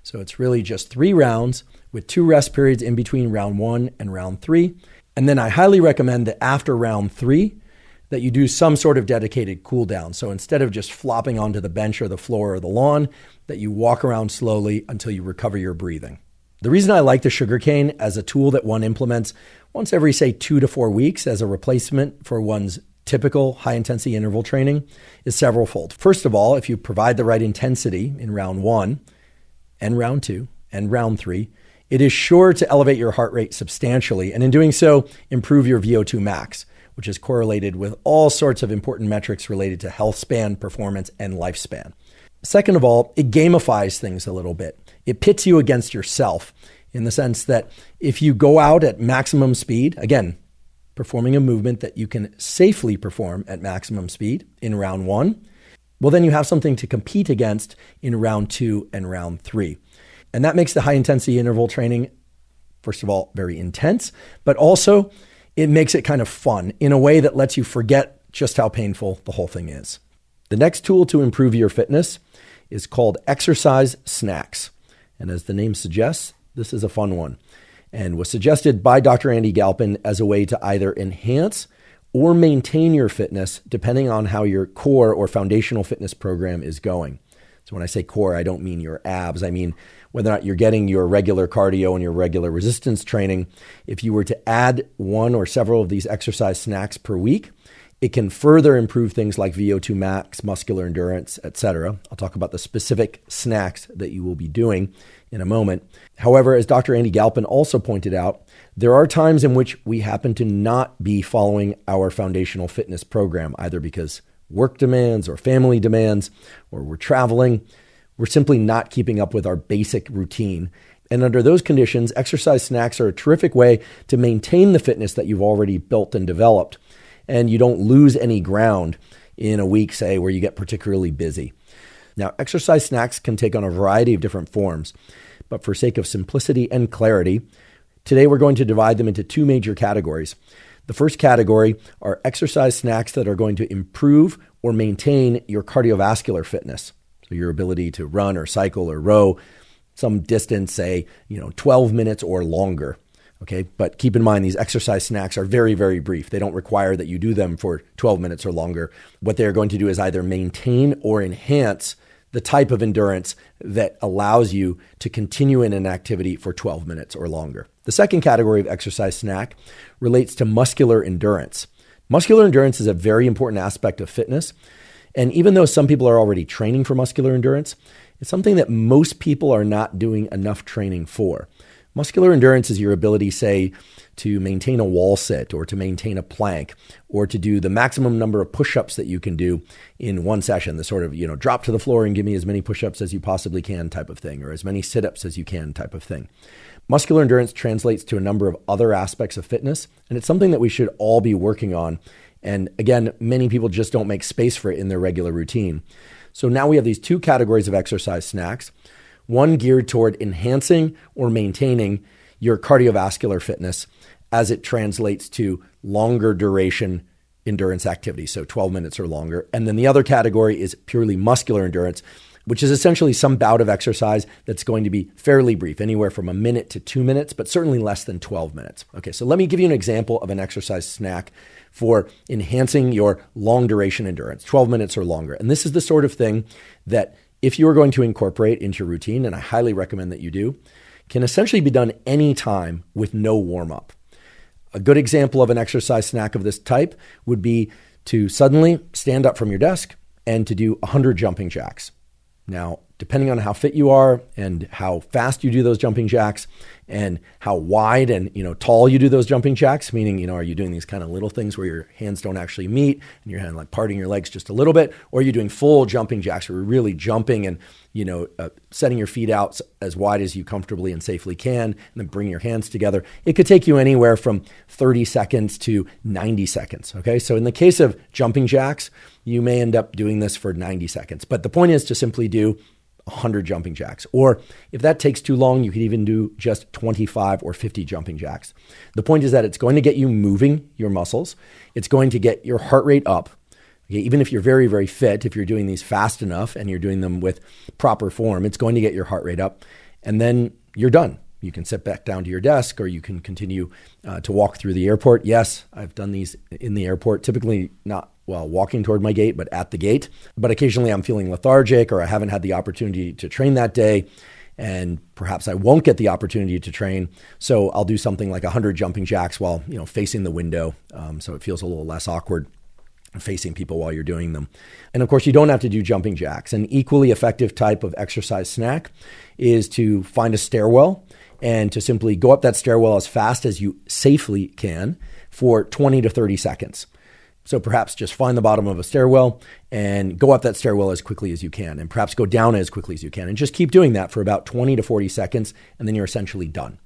So it's really just 3 rounds with 2 rest periods in between round 1 and round 3. And then I highly recommend that after round 3, that you do some sort of dedicated cool down. So instead of just flopping onto the bench or the floor or the lawn, that you walk around slowly until you recover your breathing. The reason I like the sugar cane as a tool that one implements once every, say, 2 to 4 weeks as a replacement for one's typical high-intensity interval training is severalfold. First of all, if you provide the right intensity in round 1 and round 2 and round 3, it is sure to elevate your heart rate substantially, and in doing so, improve your VO2 max, which is correlated with all sorts of important metrics related to health span, performance, and lifespan. Second of all, it gamifies things a little bit. It pits you against yourself in the sense that if you go out at maximum speed, again, performing a movement that you can safely perform at maximum speed in round 1, well, then you have something to compete against in round 2 and round 3. And that makes the high intensity interval training, first of all, very intense, but also it makes it kind of fun in a way that lets you forget just how painful the whole thing is. The next tool to improve your fitness is called exercise snacks. And as the name suggests, this is a fun one, and was suggested by Dr. Andy Galpin as a way to either enhance or maintain your fitness depending on how your core or foundational fitness program is going. So when I say core, I don't mean your abs. I mean whether or not you're getting your regular cardio and your regular resistance training. If you were to add one or several of these exercise snacks per week, it can further improve things like VO2 max, muscular endurance, etc. I'll talk about the specific snacks that you will be doing in a moment. However, as Dr. Andy Galpin also pointed out, there are times in which we happen to not be following our foundational fitness program, either because work demands or family demands, or we're traveling. We're simply not keeping up with our basic routine. And under those conditions, exercise snacks are a terrific way to maintain the fitness that you've already built and developed. And you don't lose any ground in a week, say, where you get particularly busy. Now, exercise snacks can take on a variety of different forms, but for sake of simplicity and clarity, today we're going to divide them into two major categories. The first category are exercise snacks that are going to improve or maintain your cardiovascular fitness. So your ability to run or cycle or row some distance, say, 12 minutes or longer. Okay, but keep in mind these exercise snacks are very, very brief. They don't require that you do them for 12 minutes or longer. What they're going to do is either maintain or enhance the type of endurance that allows you to continue in an activity for 12 minutes or longer. The second category of exercise snack relates to muscular endurance. Muscular endurance is a very important aspect of fitness. And even though some people are already training for muscular endurance, it's something that most people are not doing enough training for. Muscular endurance is your ability, say, to maintain a wall sit or to maintain a plank or to do the maximum number of push-ups that you can do in one session, the sort of, drop to the floor and give me as many push-ups as you possibly can type of thing, or as many sit-ups as you can type of thing. Muscular endurance translates to a number of other aspects of fitness, and it's something that we should all be working on. And again, many people just don't make space for it in their regular routine. So now we have these two categories of exercise snacks, one geared toward enhancing or maintaining your cardiovascular fitness as it translates to longer duration endurance activity, so 12 minutes or longer. And then the other category is purely muscular endurance, which is essentially some bout of exercise that's going to be fairly brief, anywhere from a minute to 2 minutes, but certainly less than 12 minutes. Okay, so let me give you an example of an exercise snack for enhancing your long duration endurance, 12 minutes or longer. And this is the sort of thing that if you are going to incorporate into your routine, and I highly recommend that you do, can essentially be done anytime with no warm-up. A good example of an exercise snack of this type would be to suddenly stand up from your desk and to do 100 jumping jacks. Now, depending on how fit you are and how fast you do those jumping jacks and how wide and tall you do those jumping jacks, meaning, are you doing these kind of little things where your hands don't actually meet and you're kind of like parting your legs just a little bit, or are you doing full jumping jacks where you're really jumping and, setting your feet out as wide as you comfortably and safely can, and then bring your hands together. It could take you anywhere from 30 seconds to 90 seconds. Okay. So in the case of jumping jacks, you may end up doing this for 90 seconds, but the point is to simply do 100 jumping jacks. Or if that takes too long, you could even do just 25 or 50 jumping jacks. The point is that it's going to get you moving your muscles. It's going to get your heart rate up. Okay, even if you're very, very fit, if you're doing these fast enough and you're doing them with proper form, it's going to get your heart rate up. And then you're done. You can sit back down to your desk, or you can continue to walk through the airport. Yes, I've done these in the airport, typically not while walking toward my gate, but at the gate. But occasionally I'm feeling lethargic, or I haven't had the opportunity to train that day, and perhaps I won't get the opportunity to train. So I'll do something like 100 jumping jacks while facing the window, so it feels a little less awkward facing people while you're doing them. And of course, you don't have to do jumping jacks. An equally effective type of exercise snack is to find a stairwell and to simply go up that stairwell as fast as you safely can for 20 to 30 seconds. So perhaps just find the bottom of a stairwell and go up that stairwell as quickly as you can, and perhaps go down as quickly as you can, and just keep doing that for about 20 to 40 seconds, and then you're essentially done.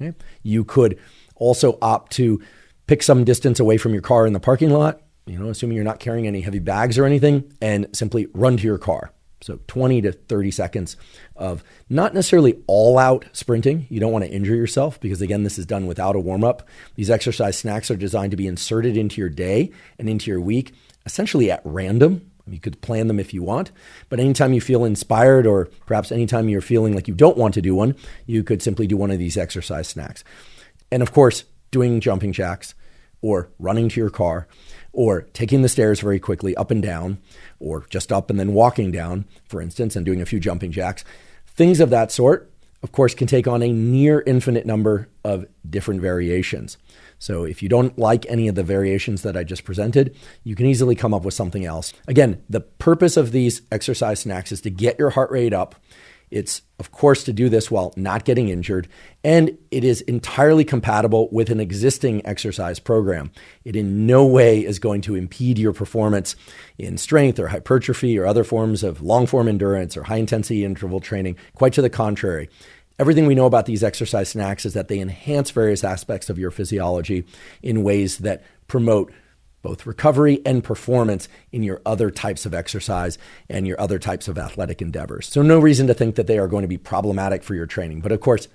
Okay? You could also opt to pick some distance away from your car in the parking lot, assuming you're not carrying any heavy bags or anything, and simply run to your car. So 20 to 30 seconds of not necessarily all out sprinting. You don't want to injure yourself because, again, this is done without a warm-up. These exercise snacks are designed to be inserted into your day and into your week, essentially at random. You could plan them if you want, but anytime you feel inspired, or perhaps anytime you're feeling like you don't want to do one, you could simply do one of these exercise snacks. And of course, doing jumping jacks, or running to your car, or taking the stairs very quickly up and down, or just up and then walking down, for instance, and doing a few jumping jacks. Things of that sort, of course, can take on a near infinite number of different variations. So if you don't like any of the variations that I just presented, you can easily come up with something else. Again, the purpose of these exercise snacks is to get your heart rate up. It's, of course, to do this while not getting injured, and it is entirely compatible with an existing exercise program. It in no way is going to impede your performance in strength or hypertrophy or other forms of long-form endurance or high-intensity interval training. Quite to the contrary. Everything we know about these exercise snacks is that they enhance various aspects of your physiology in ways that promote both recovery and performance in your other types of exercise and your other types of athletic endeavors. So no reason to think that they are going to be problematic for your training. But of course,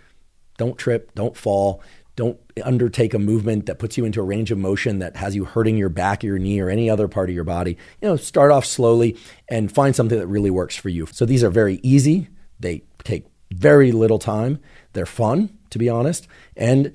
don't trip, don't fall, don't undertake a movement that puts you into a range of motion that has you hurting your back, your knee, or any other part of your body. Start off slowly and find something that really works for you. So these are very easy. They take very little time. They're fun, to be honest. And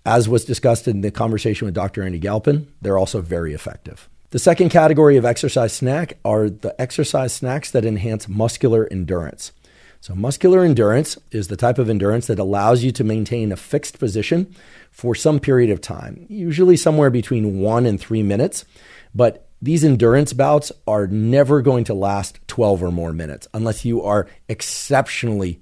as was discussed in the conversation with Dr. Andy Galpin, they're also very effective. The second category of exercise snack are the exercise snacks that enhance muscular endurance. So muscular endurance is the type of endurance that allows you to maintain a fixed position for some period of time, usually somewhere between 1 and 3 minutes. But these endurance bouts are never going to last 12 or more minutes unless you are exceptionally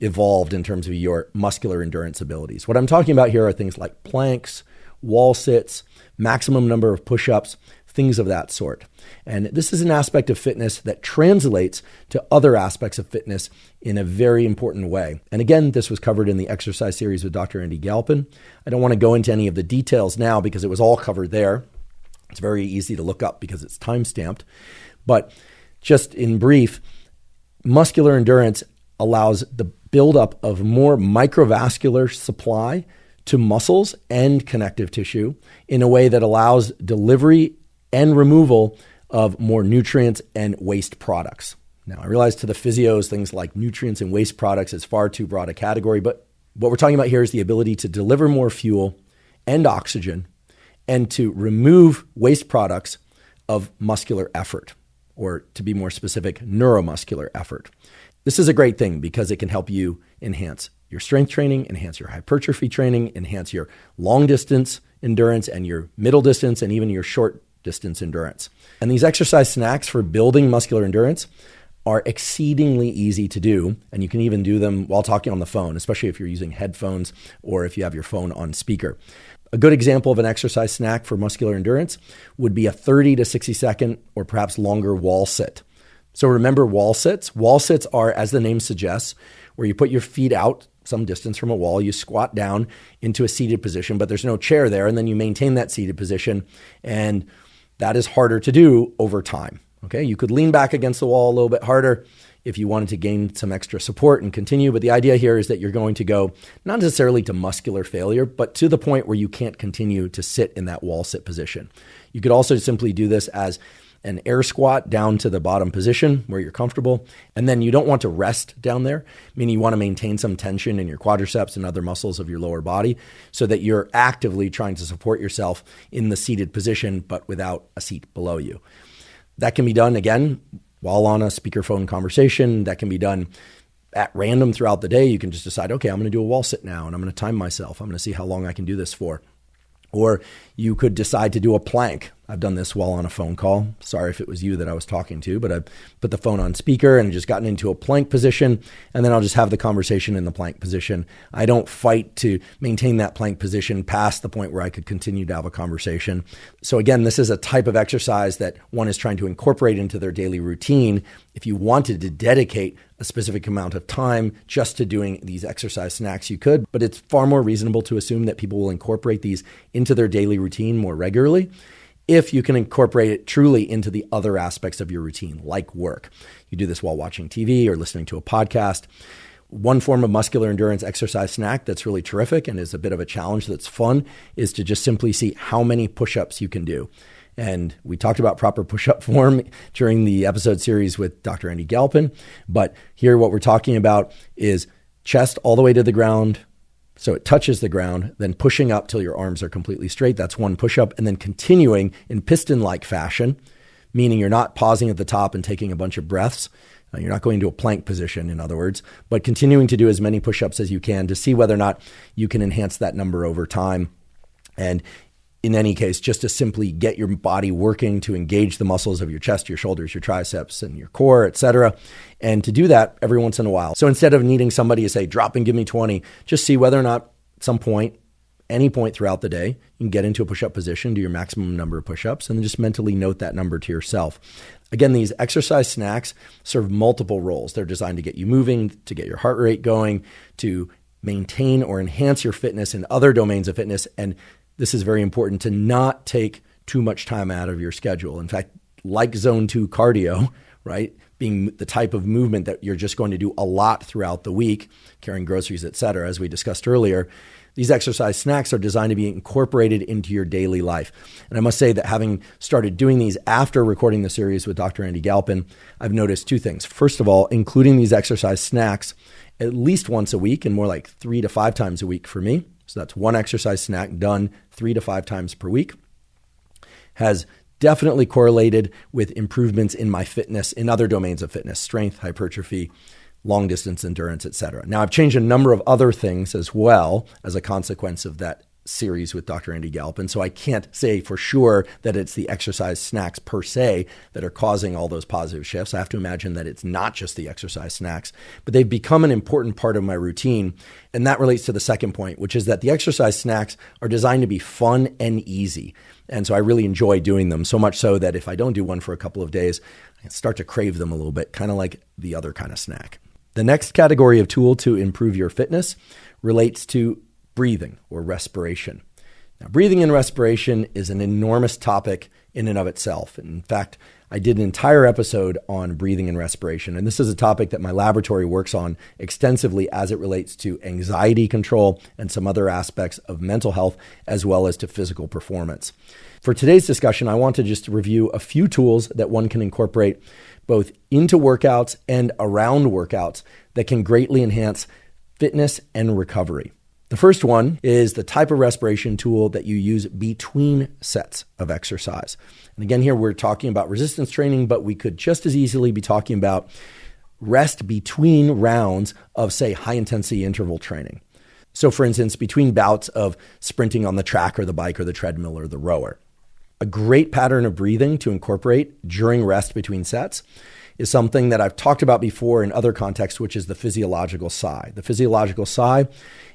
evolved in terms of your muscular endurance abilities. What I'm talking about here are things like planks, wall sits, maximum number of push-ups, things of that sort. And this is an aspect of fitness that translates to other aspects of fitness in a very important way. And again, this was covered in the exercise series with Dr. Andy Galpin. I don't want to go into any of the details now because it was all covered there. It's very easy to look up because it's time-stamped. But just in brief, muscular endurance allows the buildup of more microvascular supply to muscles and connective tissue in a way that allows delivery and removal of more nutrients and waste products. Now, I realize to the physios, things like nutrients and waste products is far too broad a category, but what we're talking about here is the ability to deliver more fuel and oxygen and to remove waste products of muscular effort, or to be more specific, neuromuscular effort. This is a great thing because it can help you enhance your strength training, enhance your hypertrophy training, enhance your long distance endurance and your middle distance and even your short distance endurance. And these exercise snacks for building muscular endurance are exceedingly easy to do. And you can even do them while talking on the phone, especially if you're using headphones or if you have your phone on speaker. A good example of an exercise snack for muscular endurance would be a 30 to 60 second or perhaps longer wall sit. So remember wall sits. Wall sits are, as the name suggests, where you put your feet out some distance from a wall, you squat down into a seated position, but there's no chair there, and then you maintain that seated position, and that is harder to do over time. Okay, you could lean back against the wall a little bit harder if you wanted to gain some extra support and continue, but the idea here is that you're going to go not necessarily to muscular failure, but to the point where you can't continue to sit in that wall sit position. You could also simply do this as an air squat down to the bottom position where you're comfortable. And then you don't want to rest down there, meaning you want to maintain some tension in your quadriceps and other muscles of your lower body so that you're actively trying to support yourself in the seated position, but without a seat below you. That can be done, again, while on a speakerphone conversation. That can be done at random throughout the day. You can just decide, okay, I'm going to do a wall sit now, and I'm going to time myself. I'm going to see how long I can do this for. Or you could decide to do a plank. I've done this while on a phone call. Sorry if it was you that I was talking to, but I put the phone on speaker and just gotten into a plank position, and then I'll just have the conversation in the plank position. I don't fight to maintain that plank position past the point where I could continue to have a conversation. So again, this is a type of exercise that one is trying to incorporate into their daily routine. If you wanted to dedicate a specific amount of time just to doing these exercise snacks, you could, but it's far more reasonable to assume that people will incorporate these into their daily routine more regularly if you can incorporate it truly into the other aspects of your routine, like work. You do this while watching TV or listening to a podcast. One form of muscular endurance exercise snack that's really terrific and is a bit of a challenge that's fun is to just simply see how many push-ups you can do. And we talked about proper push-up form during the episode series with Dr. Andy Galpin. But here what we're talking about is chest all the way to the ground, so it touches the ground, then pushing up till your arms are completely straight. That's one push-up. And then continuing in piston-like fashion, meaning you're not pausing at the top and taking a bunch of breaths. You're not going to a plank position, in other words, but continuing to do as many push-ups as you can to see whether or not you can enhance that number over time. And in any case, just to simply get your body working to engage the muscles of your chest, your shoulders, your triceps, and your core, etc. And to do that every once in a while. So instead of needing somebody to say, drop and give me 20, just see whether or not at some point, any point throughout the day, you can get into a push-up position, do your maximum number of push-ups, and then just mentally note that number to yourself. Again, these exercise snacks serve multiple roles. They're designed to get you moving, to get your heart rate going, to maintain or enhance your fitness in other domains of fitness. And this is very important, to not take too much time out of your schedule. In fact, like zone 2 cardio, right, being the type of movement that you're just going to do a lot throughout the week, carrying groceries, et cetera, as we discussed earlier, these exercise snacks are designed to be incorporated into your daily life. And I must say that having started doing these after recording the series with Dr. Andy Galpin, I've noticed two things. First of all, including these exercise snacks at least once a week, and more like 3 to 5 times a week for me. So that's one exercise snack done 3 to 5 times per week, has definitely correlated with improvements in my fitness in other domains of fitness, strength, hypertrophy, long distance endurance, et cetera. Now, I've changed a number of other things as well as a consequence of that series with Dr. Andy Galpin. So I can't say for sure that it's the exercise snacks per se that are causing all those positive shifts. I have to imagine that it's not just the exercise snacks, but they've become an important part of my routine. And that relates to the second point, which is that the exercise snacks are designed to be fun and easy. And so I really enjoy doing them, so much so that if I don't do one for a couple of days, I start to crave them a little bit, kind of like the other kind of snack. The next category of tool to improve your fitness relates to breathing or respiration. Now, breathing and respiration is an enormous topic in and of itself. In fact, I did an entire episode on breathing and respiration, and this is a topic that my laboratory works on extensively as it relates to anxiety control and some other aspects of mental health, as well as to physical performance. For today's discussion, I want to just review a few tools that one can incorporate both into workouts and around workouts that can greatly enhance fitness and recovery. The first one is the type of respiration tool that you use between sets of exercise. And again, here we're talking about resistance training, but we could just as easily be talking about rest between rounds of, say, high-intensity interval training. So for instance, between bouts of sprinting on the track or the bike or the treadmill or the rower. A great pattern of breathing to incorporate during rest between sets is something that I've talked about before in other contexts, which is the physiological sigh. The physiological sigh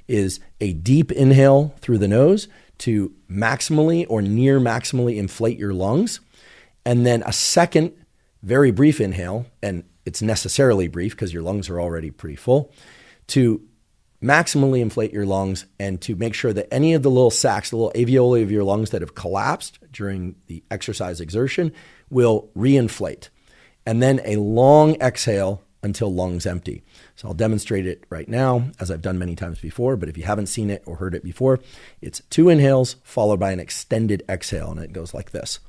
is a deep inhale through the nose to maximally or near maximally inflate your lungs, and then a second very brief inhale, and it's necessarily brief because your lungs are already pretty full, to maximally inflate your lungs and to make sure that any of the little sacs, the little alveoli of your lungs that have collapsed during the exercise exertion will reinflate. And then a long exhale until lungs empty. So I'll demonstrate it right now, as I've done many times before, but if you haven't seen it or heard it before, it's 2 inhales followed by an extended exhale, and it goes like this.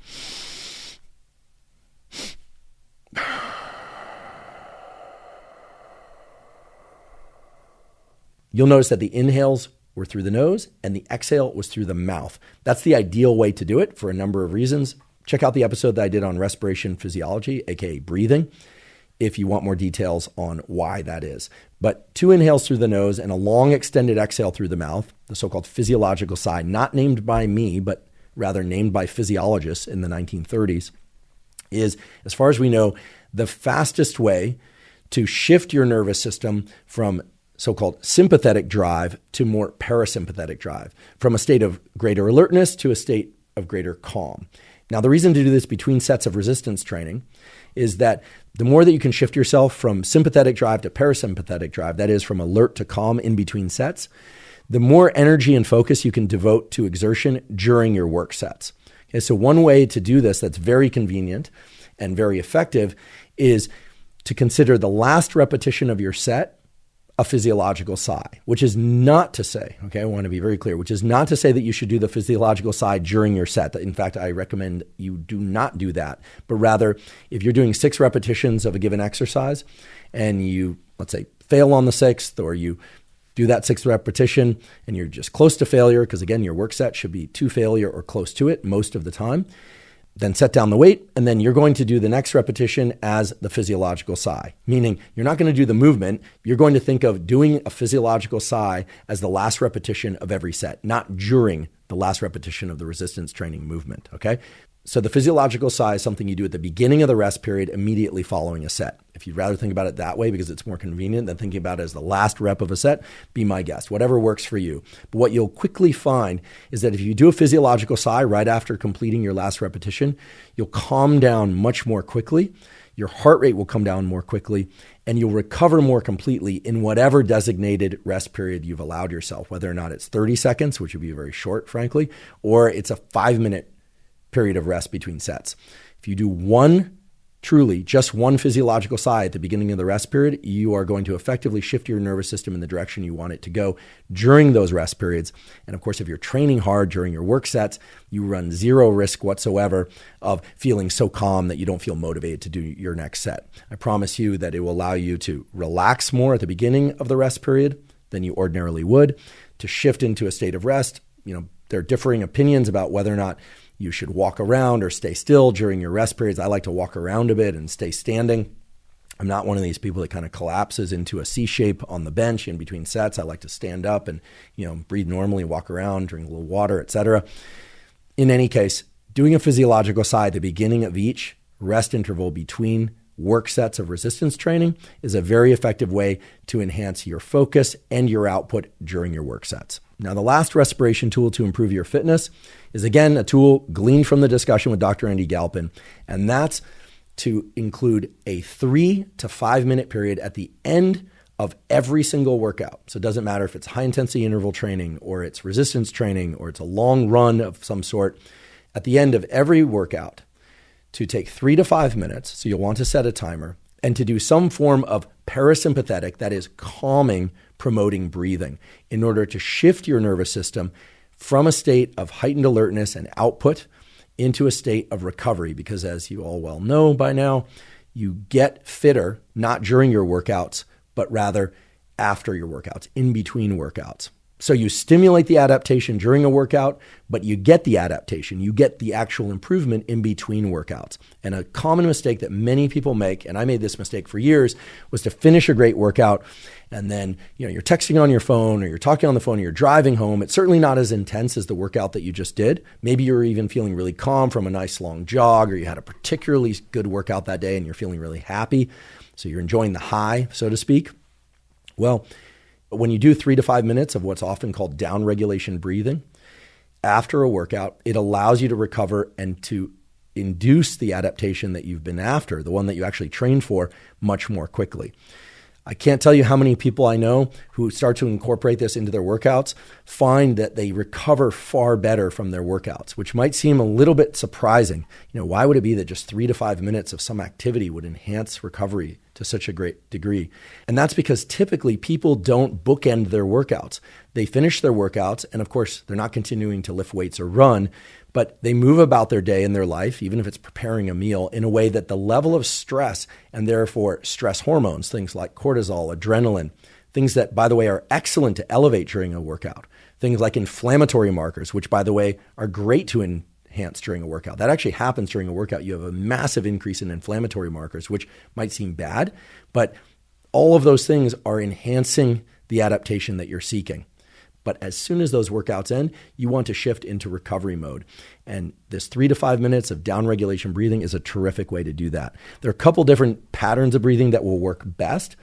You'll notice that the inhales were through the nose and the exhale was through the mouth. That's the ideal way to do it for a number of reasons. Check out the episode that I did on respiration physiology, aka breathing, if you want more details on why that is. But 2 inhales through the nose and a long extended exhale through the mouth, the so-called physiological sigh, not named by me, but rather named by physiologists in the 1930s, is, as far as we know, the fastest way to shift your nervous system from so-called sympathetic drive to more parasympathetic drive, from a state of greater alertness to a state of greater calm. Now, the reason to do this between sets of resistance training is that the more that you can shift yourself from sympathetic drive to parasympathetic drive, that is from alert to calm in between sets, the more energy and focus you can devote to exertion during your work sets. Okay, so one way to do this that's very convenient and very effective is to consider the last repetition of your set a physiological sigh, which is not to say, okay, I want to be very clear, which is not to say that you should do the physiological sigh during your set. In fact, I recommend you do not do that, but rather if you're doing 6 repetitions of a given exercise and you, let's say, fail on the 6th, or you do that 6th repetition and you're just close to failure, because again, your work set should be to failure or close to it most of the time, then set down the weight, and then you're going to do the next repetition as the physiological sigh, meaning you're not going to do the movement. You're going to think of doing a physiological sigh as the last repetition of every set, not during the last repetition of the resistance training movement, okay? So the physiological sigh is something you do at the beginning of the rest period immediately following a set. If you'd rather think about it that way because it's more convenient than thinking about it as the last rep of a set, be my guest, whatever works for you. But what you'll quickly find is that if you do a physiological sigh right after completing your last repetition, you'll calm down much more quickly, your heart rate will come down more quickly, and you'll recover more completely in whatever designated rest period you've allowed yourself, whether or not it's 30 seconds, which would be very short, frankly, or it's a 5-minute period of rest between sets. If you do truly just one physiological sigh at the beginning of the rest period, you are going to effectively shift your nervous system in the direction you want it to go during those rest periods. And of course, if you're training hard during your work sets, you run zero risk whatsoever of feeling so calm that you don't feel motivated to do your next set. I promise you that it will allow you to relax more at the beginning of the rest period than you ordinarily would, to shift into a state of rest. There are differing opinions about whether or not you should walk around or stay still during your rest periods. I like to walk around a bit and stay standing. I'm not one of these people that kind of collapses into a C shape on the bench in between sets. I like to stand up and, breathe normally, walk around, drink a little water, etc. In any case, doing a physiological sigh at the beginning of each rest interval between work sets of resistance training is a very effective way to enhance your focus and your output during your work sets. Now, the last respiration tool to improve your fitness is, again, a tool gleaned from the discussion with Dr. Andy Galpin, and that's to include a 3 to 5 minute period at the end of every single workout. So it doesn't matter if it's high intensity interval training or it's resistance training or it's a long run of some sort. At the end of every workout, to take 3 to 5 minutes, so you'll want to set a timer, and to do some form of parasympathetic, that is calming, promoting breathing, in order to shift your nervous system from a state of heightened alertness and output into a state of recovery. Because as you all well know by now, you get fitter not during your workouts, but rather after your workouts, in between workouts. So you stimulate the adaptation during a workout, but you get the adaptation, you get the actual improvement in between workouts. And a common mistake that many people make, and I made this mistake for years, was to finish a great workout and then you're texting on your phone or you're talking on the phone or you're driving home. It's certainly not as intense as the workout that you just did. Maybe you're even feeling really calm from a nice long jog, or you had a particularly good workout that day and you're feeling really happy. So you're enjoying the high, so to speak. Well, when you do 3 to 5 minutes of what's often called down regulation breathing after a workout, it allows you to recover and to induce the adaptation that you've been after, the one that you actually trained for, much more quickly. I can't tell you how many people I know who start to incorporate this into their workouts find that they recover far better from their workouts, which might seem a little bit surprising. Why would it be that just 3 to 5 minutes of some activity would enhance recovery to such a great degree? And that's because typically people don't bookend their workouts. They finish their workouts, and of course, they're not continuing to lift weights or run, but they move about their day and their life, even if it's preparing a meal, in a way that the level of stress and therefore stress hormones, things like cortisol, adrenaline, things that, by the way, are excellent to elevate during a workout, things like inflammatory markers, which, by the way, are great to enhance during a workout. That actually happens during a workout. You have a massive increase in inflammatory markers, which might seem bad, but all of those things are enhancing the adaptation that you're seeking. But as soon as those workouts end, you want to shift into recovery mode. And this 3 to 5 minutes of down regulation breathing is a terrific way to do that. There are a couple different patterns of breathing that will work best,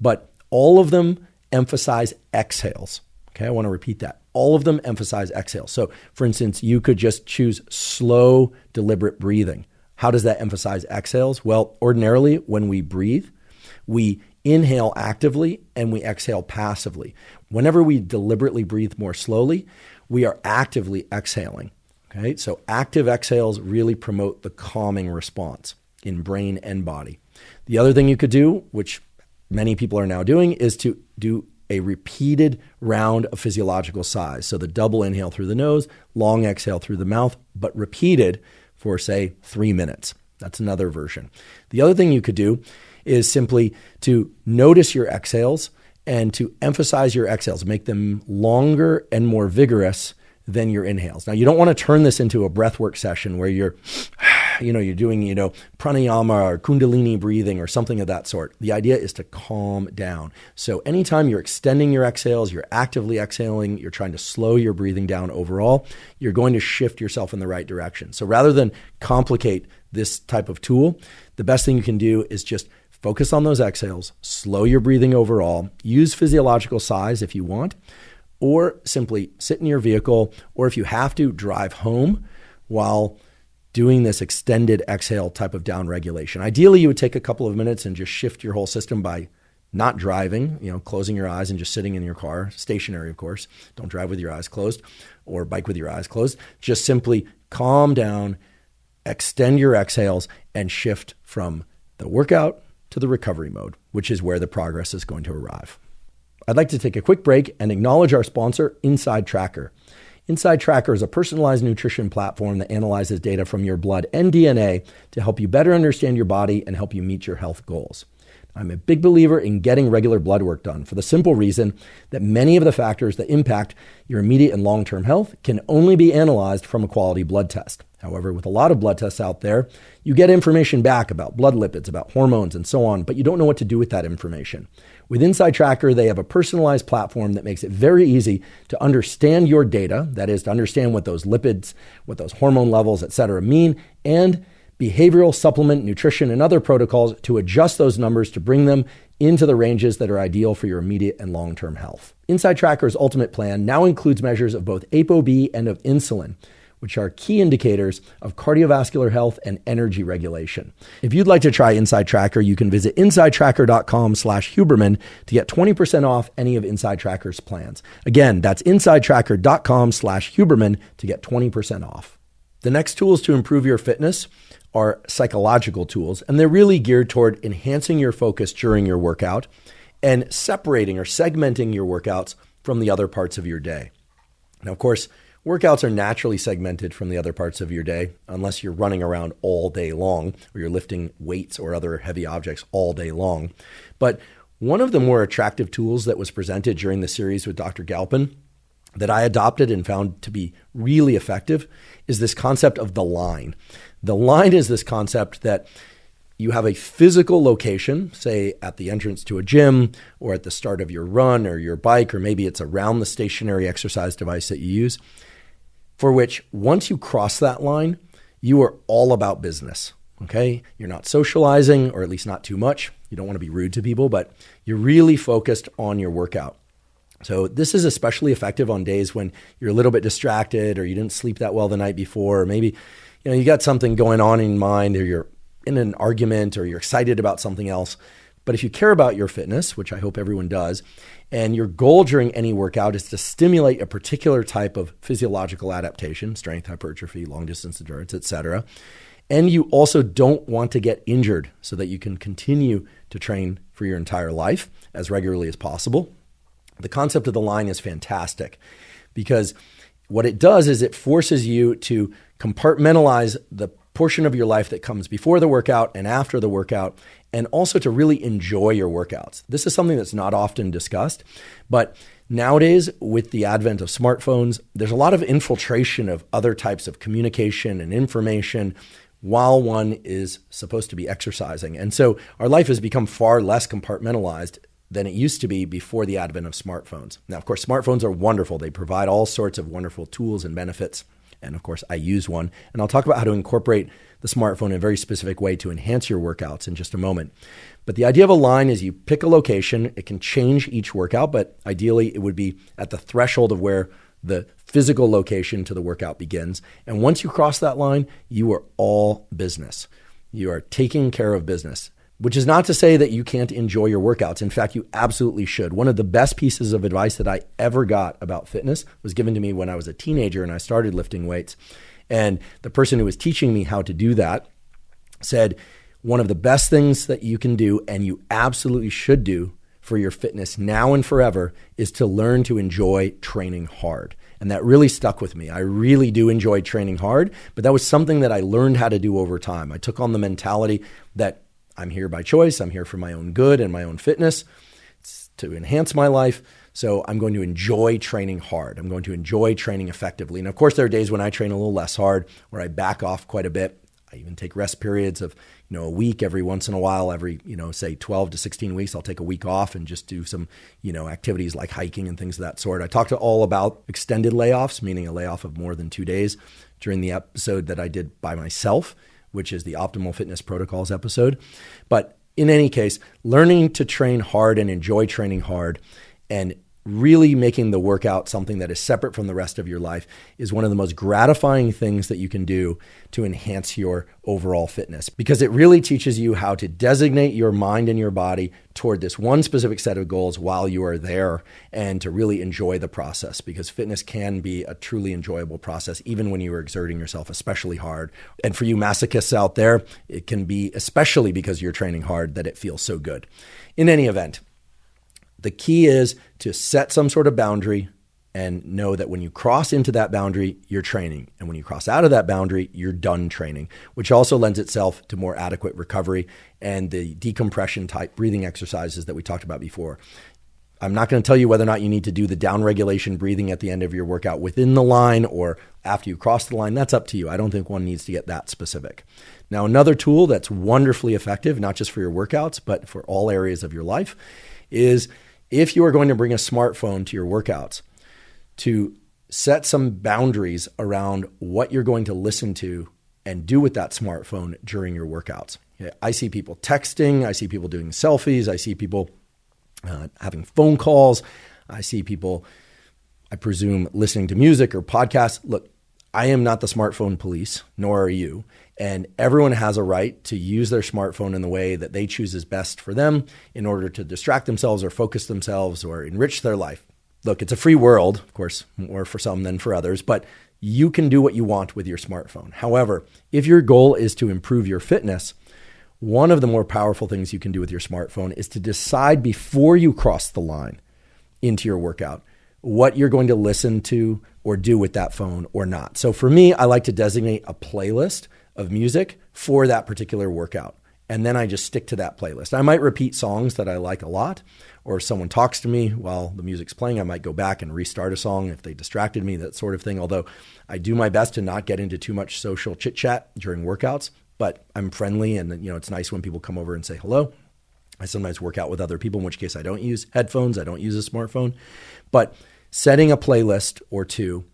but all of them emphasize exhales. Okay, I want to repeat that. All of them emphasize exhales. So for instance, you could just choose slow, deliberate breathing. How does that emphasize exhales? Well, ordinarily when we breathe, we inhale actively and we exhale passively. Whenever we deliberately breathe more slowly, we are actively exhaling. Okay, so active exhales really promote the calming response in brain and body. The other thing you could do, which many people are now doing, is to do a repeated round of physiological sighs. So the double inhale through the nose, long exhale through the mouth, but repeated for, say, 3 minutes. That's another version. The other thing you could do is simply to notice your exhales and to emphasize your exhales, make them longer and more vigorous than your inhales. Now, you don't want to turn this into a breathwork session where you're doing, pranayama or kundalini breathing or something of that sort. The idea is to calm down. So anytime you're extending your exhales, you're actively exhaling, you're trying to slow your breathing down overall, you're going to shift yourself in the right direction. So rather than complicate this type of tool, the best thing you can do is just focus on those exhales, slow your breathing overall, use physiological sighs if you want, or simply sit in your vehicle, or if you have to, drive home while doing this extended exhale type of down regulation. Ideally, you would take a couple of minutes and just shift your whole system by not driving, closing your eyes and just sitting in your car, stationary, of course. Don't drive with your eyes closed or bike with your eyes closed. Just simply calm down, extend your exhales, and shift from the workout to the recovery mode, which is where the progress is going to arrive. I'd like to take a quick break and acknowledge our sponsor, Inside Tracker. Inside Tracker is a personalized nutrition platform that analyzes data from your blood and DNA to help you better understand your body and help you meet your health goals. I'm a big believer in getting regular blood work done for the simple reason that many of the factors that impact your immediate and long-term health can only be analyzed from a quality blood test. However, with a lot of blood tests out there, you get information back about blood lipids, about hormones, and so on, but you don't know what to do with that information. With Inside Tracker, they have a personalized platform that makes it very easy to understand your data, that is, to understand what those lipids, what those hormone levels, et cetera, mean, and behavioral, supplement, nutrition, and other protocols to adjust those numbers to bring them into the ranges that are ideal for your immediate and long-term health. Inside Tracker's ultimate plan now includes measures of both ApoB and of insulin, which are key indicators of cardiovascular health and energy regulation. If you'd like to try Inside Tracker, you can visit insidetracker.com/Huberman to get 20% off any of Inside Tracker's plans. Again, that's insidetracker.com/Huberman to get 20% off. The next tools to improve your fitness are psychological tools, and they're really geared toward enhancing your focus during your workout and separating or segmenting your workouts from the other parts of your day. Now, of course, workouts are naturally segmented from the other parts of your day unless you're running around all day long or you're lifting weights or other heavy objects all day long. But one of the more attractive tools that was presented during the series with Dr. Galpin that I adopted and found to be really effective is this concept of the line. The line is this concept that you have a physical location, say at the entrance to a gym or at the start of your run or your bike, or maybe it's around the stationary exercise device that you use, for which once you cross that line, you are all about business, okay? You're not socializing, or at least not too much. You don't want to be rude to people, but you're really focused on your workout. So this is especially effective on days when you're a little bit distracted or you didn't sleep that well the night before, or maybe you got something going on in mind, or you're in an argument, or you're excited about something else. But if you care about your fitness, which I hope everyone does, and your goal during any workout is to stimulate a particular type of physiological adaptation, strength, hypertrophy, long distance endurance, etc., and you also don't want to get injured so that you can continue to train for your entire life as regularly as possible, the concept of the line is fantastic, because what it does is it forces you to compartmentalize the portion of your life that comes before the workout and after the workout, and also to really enjoy your workouts. This is something that's not often discussed, but nowadays with the advent of smartphones, there's a lot of infiltration of other types of communication and information while one is supposed to be exercising. And so our life has become far less compartmentalized than it used to be before the advent of smartphones. Now, of course, smartphones are wonderful. They provide all sorts of wonderful tools and benefits. And of course, I use one. And I'll talk about how to incorporate the smartphone in a very specific way to enhance your workouts in just a moment. But the idea of a line is you pick a location. It can change each workout, but ideally it would be at the threshold of where the physical location to the workout begins. And once you cross that line, you are all business. You are taking care of business. Which is not to say that you can't enjoy your workouts. In fact, you absolutely should. One of the best pieces of advice that I ever got about fitness was given to me when I was a teenager and I started lifting weights. And the person who was teaching me how to do that said, one of the best things that you can do, and you absolutely should do for your fitness now and forever, is to learn to enjoy training hard. And that really stuck with me. I really do enjoy training hard, but that was something that I learned how to do over time. I took on the mentality that I'm here by choice. I'm here for my own good and my own fitness. It's to enhance my life. So I'm going to enjoy training hard. I'm going to enjoy training effectively. And of course, there are days when I train a little less hard, where I back off quite a bit. I even take rest periods of, a week every once in a while, every, say 12 to 16 weeks, I'll take a week off and just do some, activities like hiking and things of that sort. I talked all about extended layoffs, meaning a layoff of more than 2 days, during the episode that I did by myself, which is the Optimal Fitness Protocols episode. But in any case, learning to train hard and enjoy training hard and really making the workout something that is separate from the rest of your life is one of the most gratifying things that you can do to enhance your overall fitness, because it really teaches you how to designate your mind and your body toward this one specific set of goals while you are there, and to really enjoy the process, because fitness can be a truly enjoyable process even when you are exerting yourself especially hard. And for you masochists out there, it can be especially because you're training hard that it feels so good. In any event, the key is to set some sort of boundary and know that when you cross into that boundary, you're training. And when you cross out of that boundary, you're done training, which also lends itself to more adequate recovery and the decompression type breathing exercises that we talked about before. I'm not going to tell you whether or not you need to do the down regulation breathing at the end of your workout within the line or after you cross the line. That's up to you. I don't think one needs to get that specific. Now, another tool that's wonderfully effective, not just for your workouts, but for all areas of your life, is if you are going to bring a smartphone to your workouts, to set some boundaries around what you're going to listen to and do with that smartphone during your workouts. I see people texting, I see people doing selfies, I see people having phone calls, I see people, I presume, listening to music or podcasts. Look, I am not the smartphone police, nor are you. And everyone has a right to use their smartphone in the way that they choose is best for them in order to distract themselves or focus themselves or enrich their life. Look, it's a free world, of course, more for some than for others, but you can do what you want with your smartphone. However, if your goal is to improve your fitness, one of the more powerful things you can do with your smartphone is to decide before you cross the line into your workout what you're going to listen to or do with that phone or not. So for me, I like to designate a playlist of music for that particular workout. And then I just stick to that playlist. I might repeat songs that I like a lot, or if someone talks to me while the music's playing, I might go back and restart a song if they distracted me, that sort of thing. Although I do my best to not get into too much social chit chat during workouts, but I'm friendly and it's nice when people come over and say hello. I sometimes work out with other people, in which case I don't use headphones, I don't use a smartphone. But setting a playlist or two,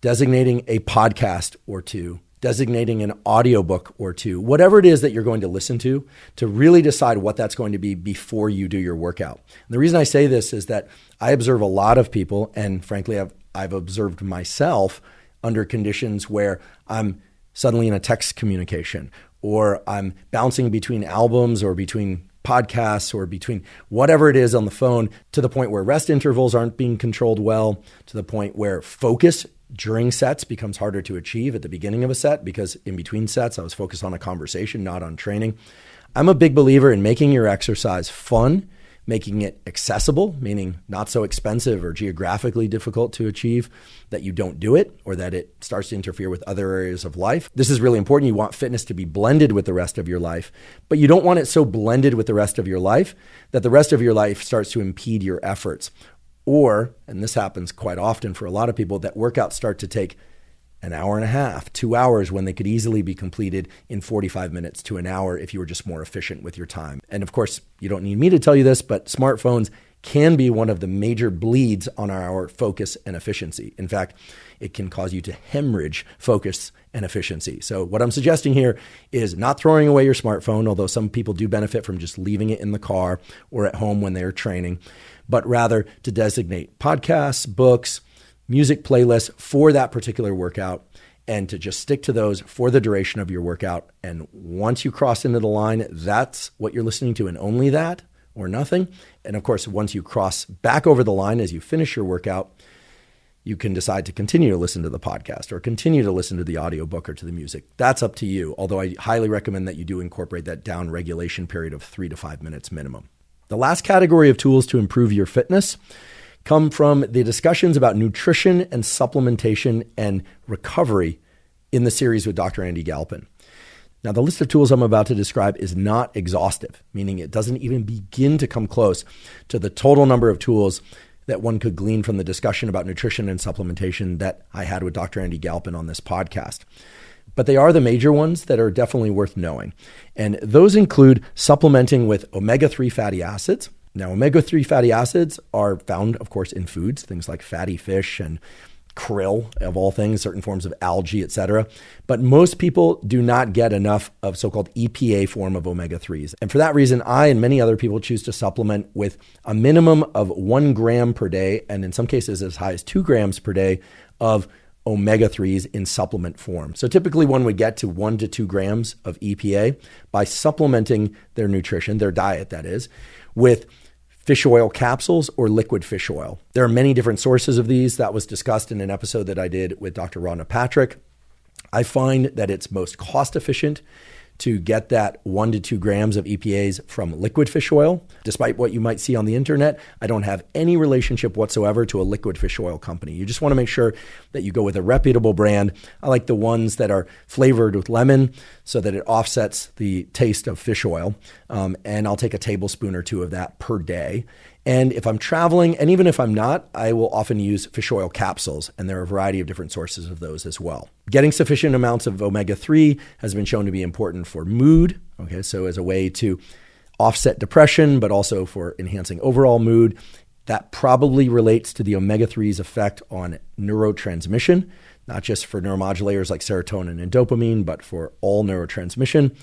designating a podcast or two, designating an audiobook or two, whatever it is that you're going to listen to really decide what that's going to be before you do your workout. And the reason I say this is that I observe a lot of people, and frankly, I've observed myself under conditions where I'm suddenly in a text communication, or I'm bouncing between albums or between podcasts or between whatever it is on the phone, to the point where rest intervals aren't being controlled well, to the point where focus during sets becomes harder to achieve at the beginning of a set, because in between sets, I was focused on a conversation, not on training. I'm a big believer in making your exercise fun, making it accessible, meaning not so expensive or geographically difficult to achieve that you don't do it or that it starts to interfere with other areas of life. This is really important. You want fitness to be blended with the rest of your life, but you don't want it so blended with the rest of your life that the rest of your life starts to impede your efforts. Or, and this happens quite often for a lot of people, that workouts start to take an hour and a half, 2 hours, when they could easily be completed in 45 minutes to an hour if you were just more efficient with your time. And of course, you don't need me to tell you this, but smartphones can be one of the major bleeds on our focus and efficiency. In fact, it can cause you to hemorrhage focus and efficiency. So what I'm suggesting here is not throwing away your smartphone, although some people do benefit from just leaving it in the car or at home when they're training, but rather to designate podcasts, books, music playlists for that particular workout, and to just stick to those for the duration of your workout. And once you cross into the line, that's what you're listening to, and only that or nothing. And of course, once you cross back over the line as you finish your workout, you can decide to continue to listen to the podcast or continue to listen to the audiobook or to the music. That's up to you, although I highly recommend that you do incorporate that down regulation period of 3 to 5 minutes minimum. The last category of tools to improve your fitness come from the discussions about nutrition and supplementation and recovery in the series with Dr. Andy Galpin. Now, the list of tools I'm about to describe is not exhaustive, meaning it doesn't even begin to come close to the total number of tools that one could glean from the discussion about nutrition and supplementation that I had with Dr. Andy Galpin on this podcast. But they are the major ones that are definitely worth knowing. And those include supplementing with omega-3 fatty acids. Now, omega-3 fatty acids are found, of course, in foods, things like fatty fish and krill, of all things, certain forms of algae, etc. But most people do not get enough of so-called EPA form of omega-3s. And for that reason, I and many other people choose to supplement with a minimum of 1 gram per day, and in some cases as high as 2 grams per day of omega-3s in supplement form. So typically one would get to 1 to 2 grams of EPA by supplementing their nutrition, their diet that is, with fish oil capsules or liquid fish oil. There are many different sources of these. That was discussed in an episode that I did with Dr. Rhonda Patrick. I find that it's most cost efficient to get that 1 to 2 grams of EPAs from liquid fish oil. Despite what you might see on the internet, I don't have any relationship whatsoever to a liquid fish oil company. You just want to make sure that you go with a reputable brand. I like the ones that are flavored with lemon so that it offsets the taste of fish oil. And I'll take a tablespoon or 2 of that per day. And if I'm traveling, and even if I'm not, I will often use fish oil capsules, and there are a variety of different sources of those as well. Getting sufficient amounts of omega-3 has been shown to be important for mood, okay, so as a way to offset depression, but also for enhancing overall mood. That probably relates to the omega-3's effect on neurotransmission, not just for neuromodulators like serotonin and dopamine, but for all neurotransmission.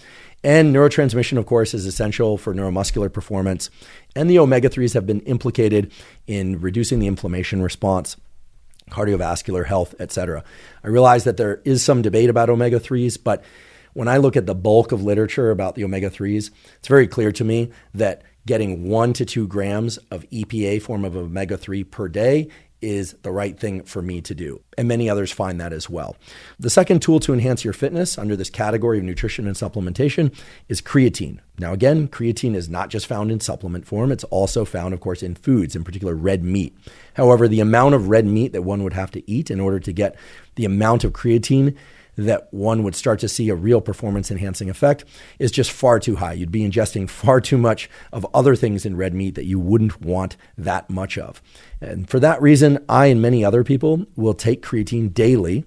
And neurotransmission, of course, is essential for neuromuscular performance. And the omega-3s have been implicated in reducing the inflammation response, cardiovascular health, etc. I realize that there is some debate about omega-3s, but when I look at the bulk of literature about the omega-3s, it's very clear to me that getting 1 to 2 grams of EPA form of omega-3 per day is the right thing for me to do. And many others find that as well. The second tool to enhance your fitness under this category of nutrition and supplementation is creatine. Now again, creatine is not just found in supplement form. It's also found, of course, in foods, in particular red meat. However, the amount of red meat that one would have to eat in order to get the amount of creatine that one would start to see a real performance-enhancing effect is just far too high. You'd be ingesting far too much of other things in red meat that you wouldn't want that much of. And for that reason, I and many other people will take creatine daily.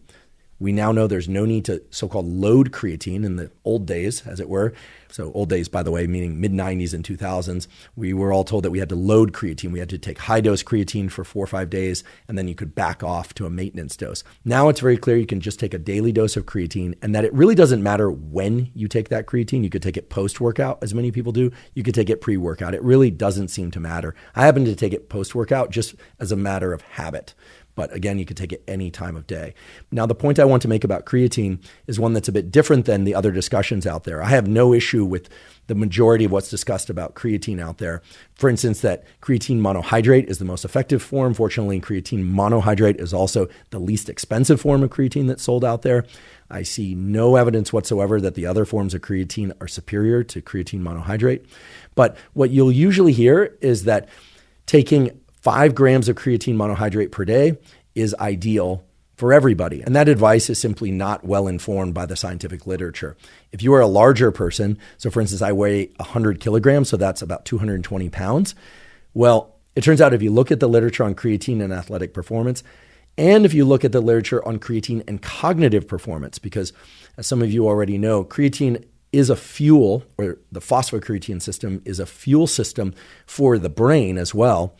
We now know there's no need to so-called load creatine in the old days, as it were. So old days, by the way, meaning mid-90s and 2000s, we were all told that we had to load creatine. We had to take high-dose creatine for 4 or 5 days, and then you could back off to a maintenance dose. Now it's very clear you can just take a daily dose of creatine, and that it really doesn't matter when you take that creatine. You could take it post-workout, as many people do. You could take it pre-workout. It really doesn't seem to matter. I happen to take it post-workout just as a matter of habit. But again, you could take it any time of day. Now, the point I want to make about creatine is one that's a bit different than the other discussions out there. I have no issue with the majority of what's discussed about creatine out there. For instance, that creatine monohydrate is the most effective form. Fortunately, creatine monohydrate is also the least expensive form of creatine that's sold out there. I see no evidence whatsoever that the other forms of creatine are superior to creatine monohydrate. But what you'll usually hear is that taking 5 grams of creatine monohydrate per day is ideal for everybody. And that advice is simply not well informed by the scientific literature. If you are a larger person, so for instance, I weigh 100 kilograms, so that's about 220 pounds. Well, it turns out if you look at the literature on creatine and athletic performance, and if you look at the literature on creatine and cognitive performance, because as some of you already know, creatine is a fuel, or the phosphocreatine system is a fuel system for the brain as well.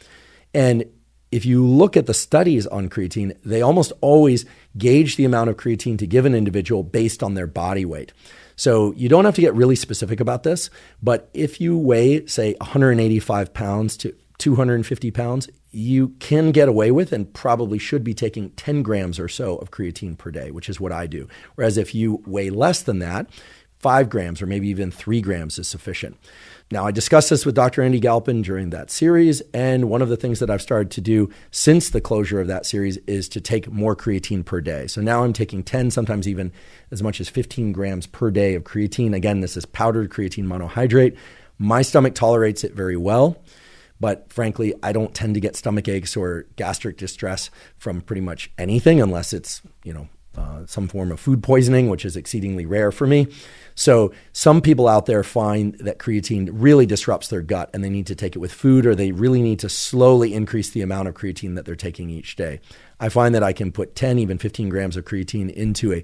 And if you look at the studies on creatine, they almost always gauge the amount of creatine to give an individual based on their body weight. So you don't have to get really specific about this, but if you weigh, say, 185 pounds to 250 pounds, you can get away with and probably should be taking 10 grams or so of creatine per day, which is what I do. Whereas if you weigh less than that, 5 grams or maybe even 3 grams is sufficient. Now, I discussed this with Dr. Andy Galpin during that series, and one of the things that I've started to do since the closure of that series is to take more creatine per day. So now I'm taking 10, sometimes even as much as 15 grams per day of creatine. Again, this is powdered creatine monohydrate. My stomach tolerates it very well, but frankly, I don't tend to get stomach aches or gastric distress from pretty much anything unless it's, some form of food poisoning, which is exceedingly rare for me. So some people out there find that creatine really disrupts their gut and they need to take it with food, or they really need to slowly increase the amount of creatine that they're taking each day. I find that I can put 10, even 15 grams of creatine into a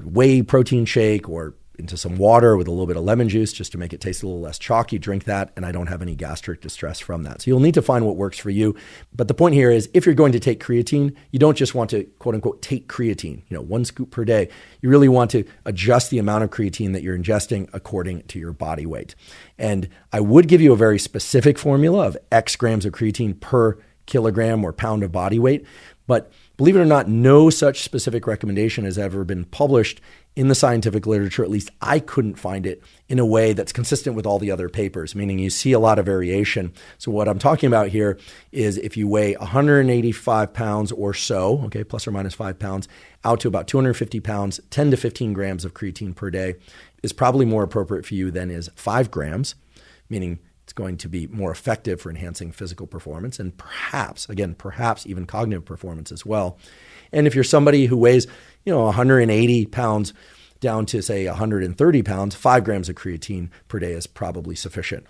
whey protein shake or into some water with a little bit of lemon juice just to make it taste a little less chalky. Drink that, and I don't have any gastric distress from that. So you'll need to find what works for you. But the point here is, if you're going to take creatine, you don't just want to, quote unquote, take creatine, 1 scoop per day. You really want to adjust the amount of creatine that you're ingesting according to your body weight. And I would give you a very specific formula of X grams of creatine per kilogram or pound of body weight. But believe it or not, no such specific recommendation has ever been published in the scientific literature. At least I couldn't find it in a way that's consistent with all the other papers, meaning you see a lot of variation. So what I'm talking about here is if you weigh 185 pounds or so, okay, plus or minus 5 pounds, out to about 250 pounds, 10 to 15 grams of creatine per day is probably more appropriate for you than is 5 grams, meaning it's going to be more effective for enhancing physical performance and perhaps even cognitive performance as well. And if you're somebody who weighs, 180 pounds down to, say, 130 pounds, 5 grams of creatine per day is probably sufficient.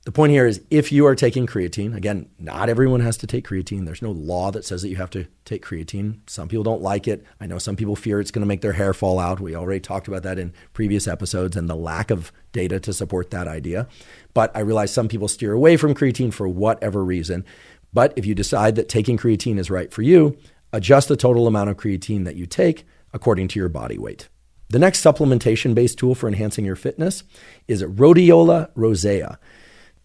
The point here is, if you are taking creatine, again, not everyone has to take creatine. There's no law that says that you have to take creatine. Some people don't like it. I know some people fear it's going to make their hair fall out. We already talked about that in previous episodes and the lack of data to support that idea. But I realize some people steer away from creatine for whatever reason. But if you decide that taking creatine is right for you, adjust the total amount of creatine that you take according to your body weight. The next supplementation-based tool for enhancing your fitness is rhodiola rosea.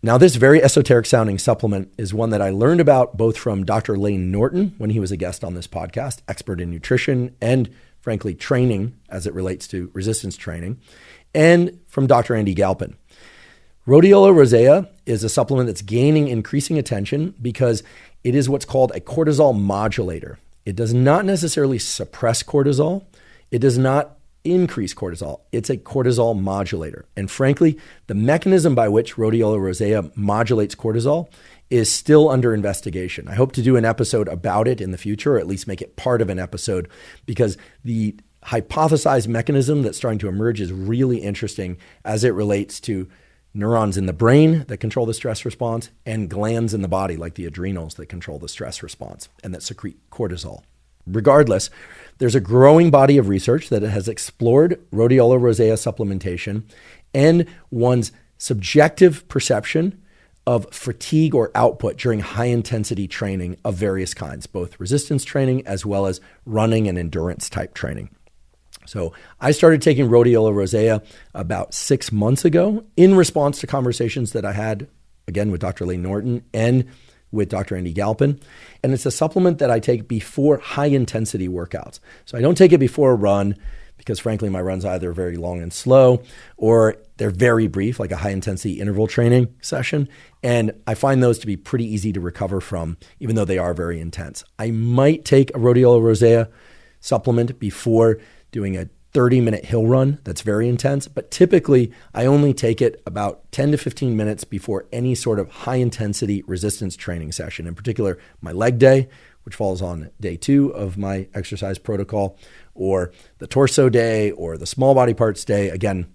Now, this very esoteric-sounding supplement is one that I learned about both from Dr. Layne Norton when he was a guest on this podcast, expert in nutrition and, frankly, training as it relates to resistance training, and from Dr. Andy Galpin. Rhodiola rosea is a supplement that's gaining increasing attention because it is what's called a cortisol modulator. It does not necessarily suppress cortisol. It does not increase cortisol. It's a cortisol modulator. And frankly, the mechanism by which rhodiola rosea modulates cortisol is still under investigation. I hope to do an episode about it in the future, or at least make it part of an episode, because the hypothesized mechanism that's starting to emerge is really interesting as it relates to neurons in the brain that control the stress response and glands in the body like the adrenals that control the stress response and that secrete cortisol. Regardless, there's a growing body of research that has explored rhodiola rosea supplementation and one's subjective perception of fatigue or output during high-intensity training of various kinds, both resistance training as well as running and endurance type training. So I started taking rhodiola rosea about 6 months ago in response to conversations that I had, again, with Dr. Layne Norton and with Dr. Andy Galpin. And it's a supplement that I take before high-intensity workouts. So I don't take it before a run because, frankly, my run's either very long and slow or they're very brief, like a high-intensity interval training session. And I find those to be pretty easy to recover from, even though they are very intense. I might take a rhodiola rosea supplement before doing a 30-minute hill run that's very intense, but typically I only take it about 10 to 15 minutes before any sort of high-intensity resistance training session, in particular my leg day, which falls on day 2 of my exercise protocol, or the torso day, or the small body parts day. Again,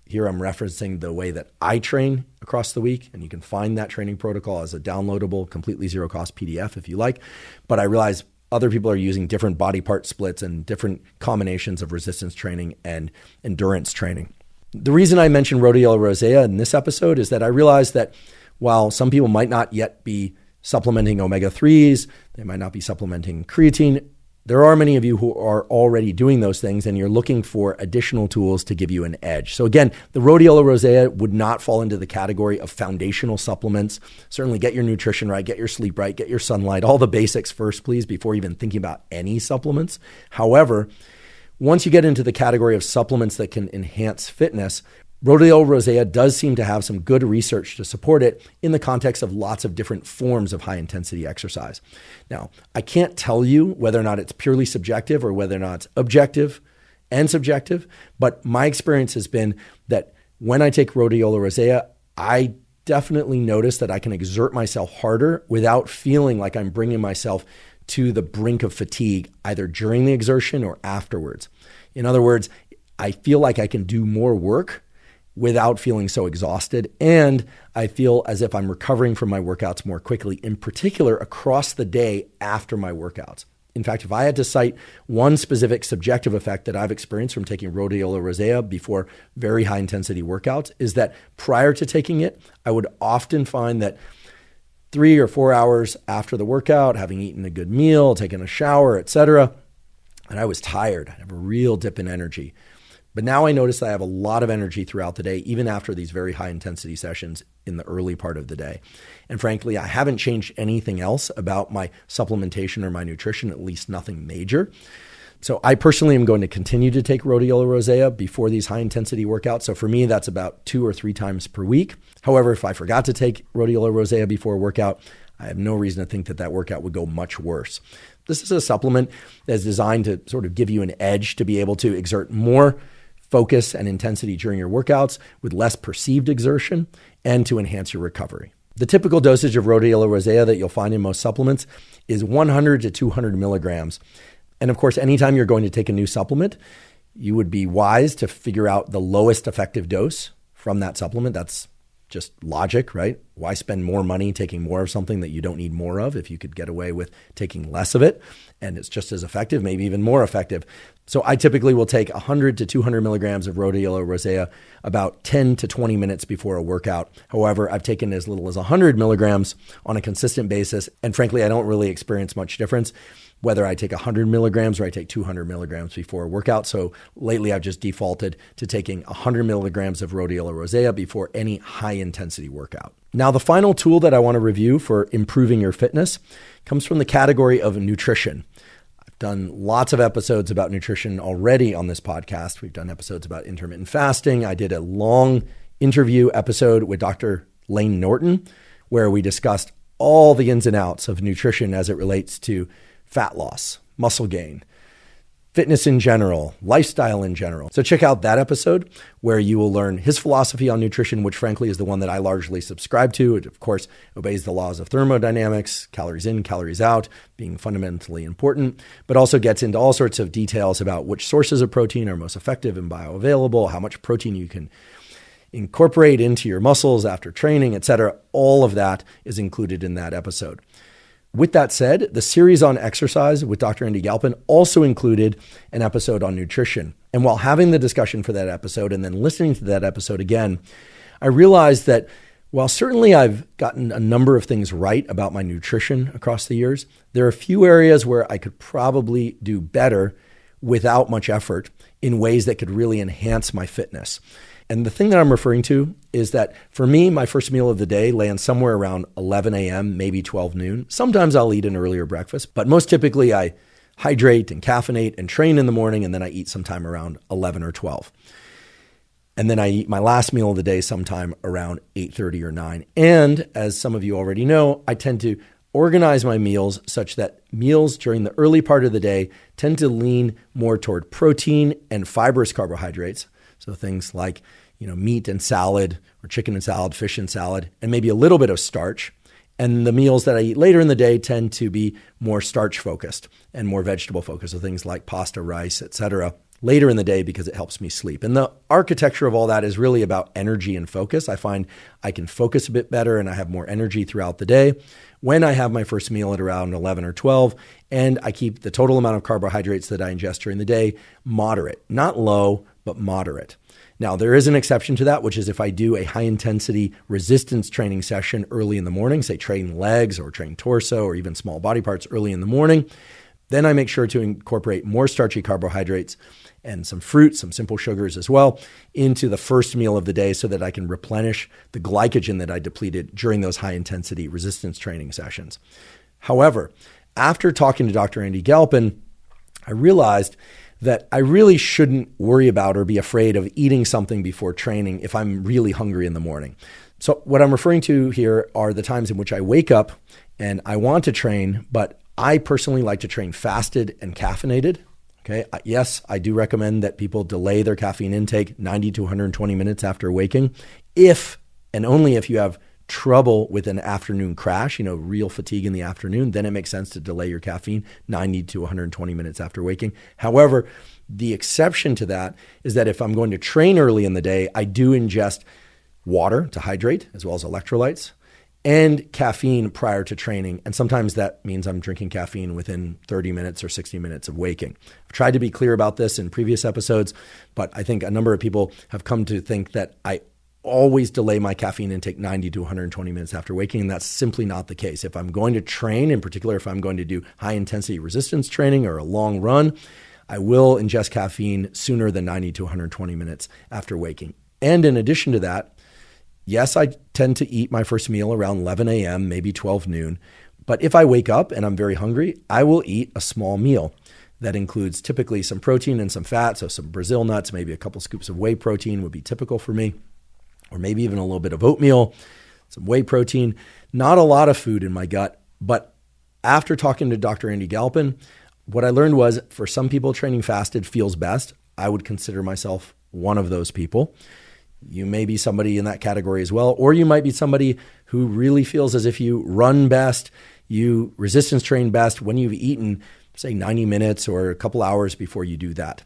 here I'm referencing the way that I train across the week, and you can find that training protocol as a downloadable, completely zero-cost PDF if you like, but I realize other people are using different body part splits and different combinations of resistance training and endurance training. The reason I mentioned rhodiola rosea in this episode is that I realized that while some people might not yet be supplementing omega-3s, they might not be supplementing creatine, there are many of you who are already doing those things and you're looking for additional tools to give you an edge. So again, the rhodiola rosea would not fall into the category of foundational supplements. Certainly get your nutrition right, get your sleep right, get your sunlight, all the basics first, please, before even thinking about any supplements. However, once you get into the category of supplements that can enhance fitness, rhodiola rosea does seem to have some good research to support it in the context of lots of different forms of high-intensity exercise. Now, I can't tell you whether or not it's purely subjective or whether or not it's objective and subjective, but my experience has been that when I take rhodiola rosea, I definitely notice that I can exert myself harder without feeling like I'm bringing myself to the brink of fatigue, either during the exertion or afterwards. In other words, I feel like I can do more work without feeling so exhausted. And I feel as if I'm recovering from my workouts more quickly, in particular across the day after my workouts. In fact, if I had to cite one specific subjective effect that I've experienced from taking rhodiola rosea before very high intensity workouts, is that prior to taking it, I would often find that 3 or 4 hours after the workout, having eaten a good meal, taken a shower, etc., and I was tired. I have a real dip in energy. But now I notice that I have a lot of energy throughout the day, even after these very high intensity sessions in the early part of the day. And frankly, I haven't changed anything else about my supplementation or my nutrition, at least nothing major. So I personally am going to continue to take rhodiola rosea before these high intensity workouts. So for me, that's about 2 or 3 times per week. However, if I forgot to take rhodiola rosea before a workout, I have no reason to think that that workout would go much worse. This is a supplement that's designed to sort of give you an edge to be able to exert more focus and intensity during your workouts with less perceived exertion and to enhance your recovery. The typical dosage of rhodiola rosea that you'll find in most supplements is 100 to 200 milligrams. And of course, anytime you're going to take a new supplement, you would be wise to figure out the lowest effective dose from that supplement. That's just logic, right? Why spend more money taking more of something that you don't need more of if you could get away with taking less of it and it's just as effective, maybe even more effective. So I typically will take 100 to 200 milligrams of rhodiola rosea about 10 to 20 minutes before a workout. However, I've taken as little as 100 milligrams on a consistent basis. And frankly, I don't really experience much difference whether I take 100 milligrams or I take 200 milligrams before a workout. So lately I've just defaulted to taking 100 milligrams of rhodiola rosea before any high intensity workout. Now, the final tool that I want to review for improving your fitness comes from the category of nutrition. I've done lots of episodes about nutrition already on this podcast. We've done episodes about intermittent fasting. I did a long interview episode with Dr. Lane Norton, where we discussed all the ins and outs of nutrition as it relates to fat loss, muscle gain, fitness in general, lifestyle in general. So check out that episode where you will learn his philosophy on nutrition, which frankly is the one that I largely subscribe to. It, of course, obeys the laws of thermodynamics, calories in, calories out, being fundamentally important, but also gets into all sorts of details about which sources of protein are most effective and bioavailable, how much protein you can incorporate into your muscles after training, etc. All of that is included in that episode. With that said, the series on exercise with Dr. Andy Galpin also included an episode on nutrition. And while having the discussion for that episode and then listening to that episode again, I realized that while certainly I've gotten a number of things right about my nutrition across the years, there are a few areas where I could probably do better without much effort in ways that could really enhance my fitness. And the thing that I'm referring to is that for me, my first meal of the day lands somewhere around 11 a.m., maybe 12 noon. Sometimes I'll eat an earlier breakfast, but most typically I hydrate and caffeinate and train in the morning, and then I eat sometime around 11 or 12. And then I eat my last meal of the day sometime around 8:30 or 9. And as some of you already know, I tend to organize my meals such that meals during the early part of the day tend to lean more toward protein and fibrous carbohydrates. So things like, meat and salad or chicken and salad, fish and salad, and maybe a little bit of starch. And the meals that I eat later in the day tend to be more starch focused and more vegetable focused. So things like pasta, rice, etc. later in the day because it helps me sleep. And the architecture of all that is really about energy and focus. I find I can focus a bit better and I have more energy throughout the day when I have my first meal at around 11 or 12, and I keep the total amount of carbohydrates that I ingest during the day moderate, not low, but moderate. Now, there is an exception to that, which is if I do a high-intensity resistance training session early in the morning, say train legs or train torso or even small body parts early in the morning, then I make sure to incorporate more starchy carbohydrates and some fruit, some simple sugars as well, into the first meal of the day so that I can replenish the glycogen that I depleted during those high-intensity resistance training sessions. However, after talking to Dr. Andy Galpin, I realized that I really shouldn't worry about or be afraid of eating something before training if I'm really hungry in the morning. So what I'm referring to here are the times in which I wake up and I want to train, but I personally like to train fasted and caffeinated. Okay. Yes, I do recommend that people delay their caffeine intake 90 to 120 minutes after waking, if and only if you have trouble with an afternoon crash, real fatigue in the afternoon, then it makes sense to delay your caffeine 90 to 120 minutes after waking. However, the exception to that is that if I'm going to train early in the day, I do ingest water to hydrate as well as electrolytes. and caffeine prior to training. And sometimes that means I'm drinking caffeine within 30 minutes or 60 minutes of waking. I've tried to be clear about this in previous episodes, but I think a number of people have come to think that I always delay my caffeine intake 90 to 120 minutes after waking, and that's simply not the case. If I'm going to train, in particular, if I'm going to do high intensity resistance training or a long run, I will ingest caffeine sooner than 90 to 120 minutes after waking. And in addition to that, yes, I tend to eat my first meal around 11 a.m., maybe 12 noon. But if I wake up and I'm very hungry, I will eat a small meal that includes typically some protein and some fat. So some Brazil nuts, maybe a couple scoops of whey protein would be typical for me, or maybe even a little bit of oatmeal, some whey protein. Not a lot of food in my gut. But after talking to Dr. Andy Galpin, what I learned was for some people, training fasted feels best. I would consider myself one of those people. You may be somebody in that category as well, or you might be somebody who really feels as if you run best, you resistance train best when you've eaten, say, 90 minutes or a couple hours before you do that.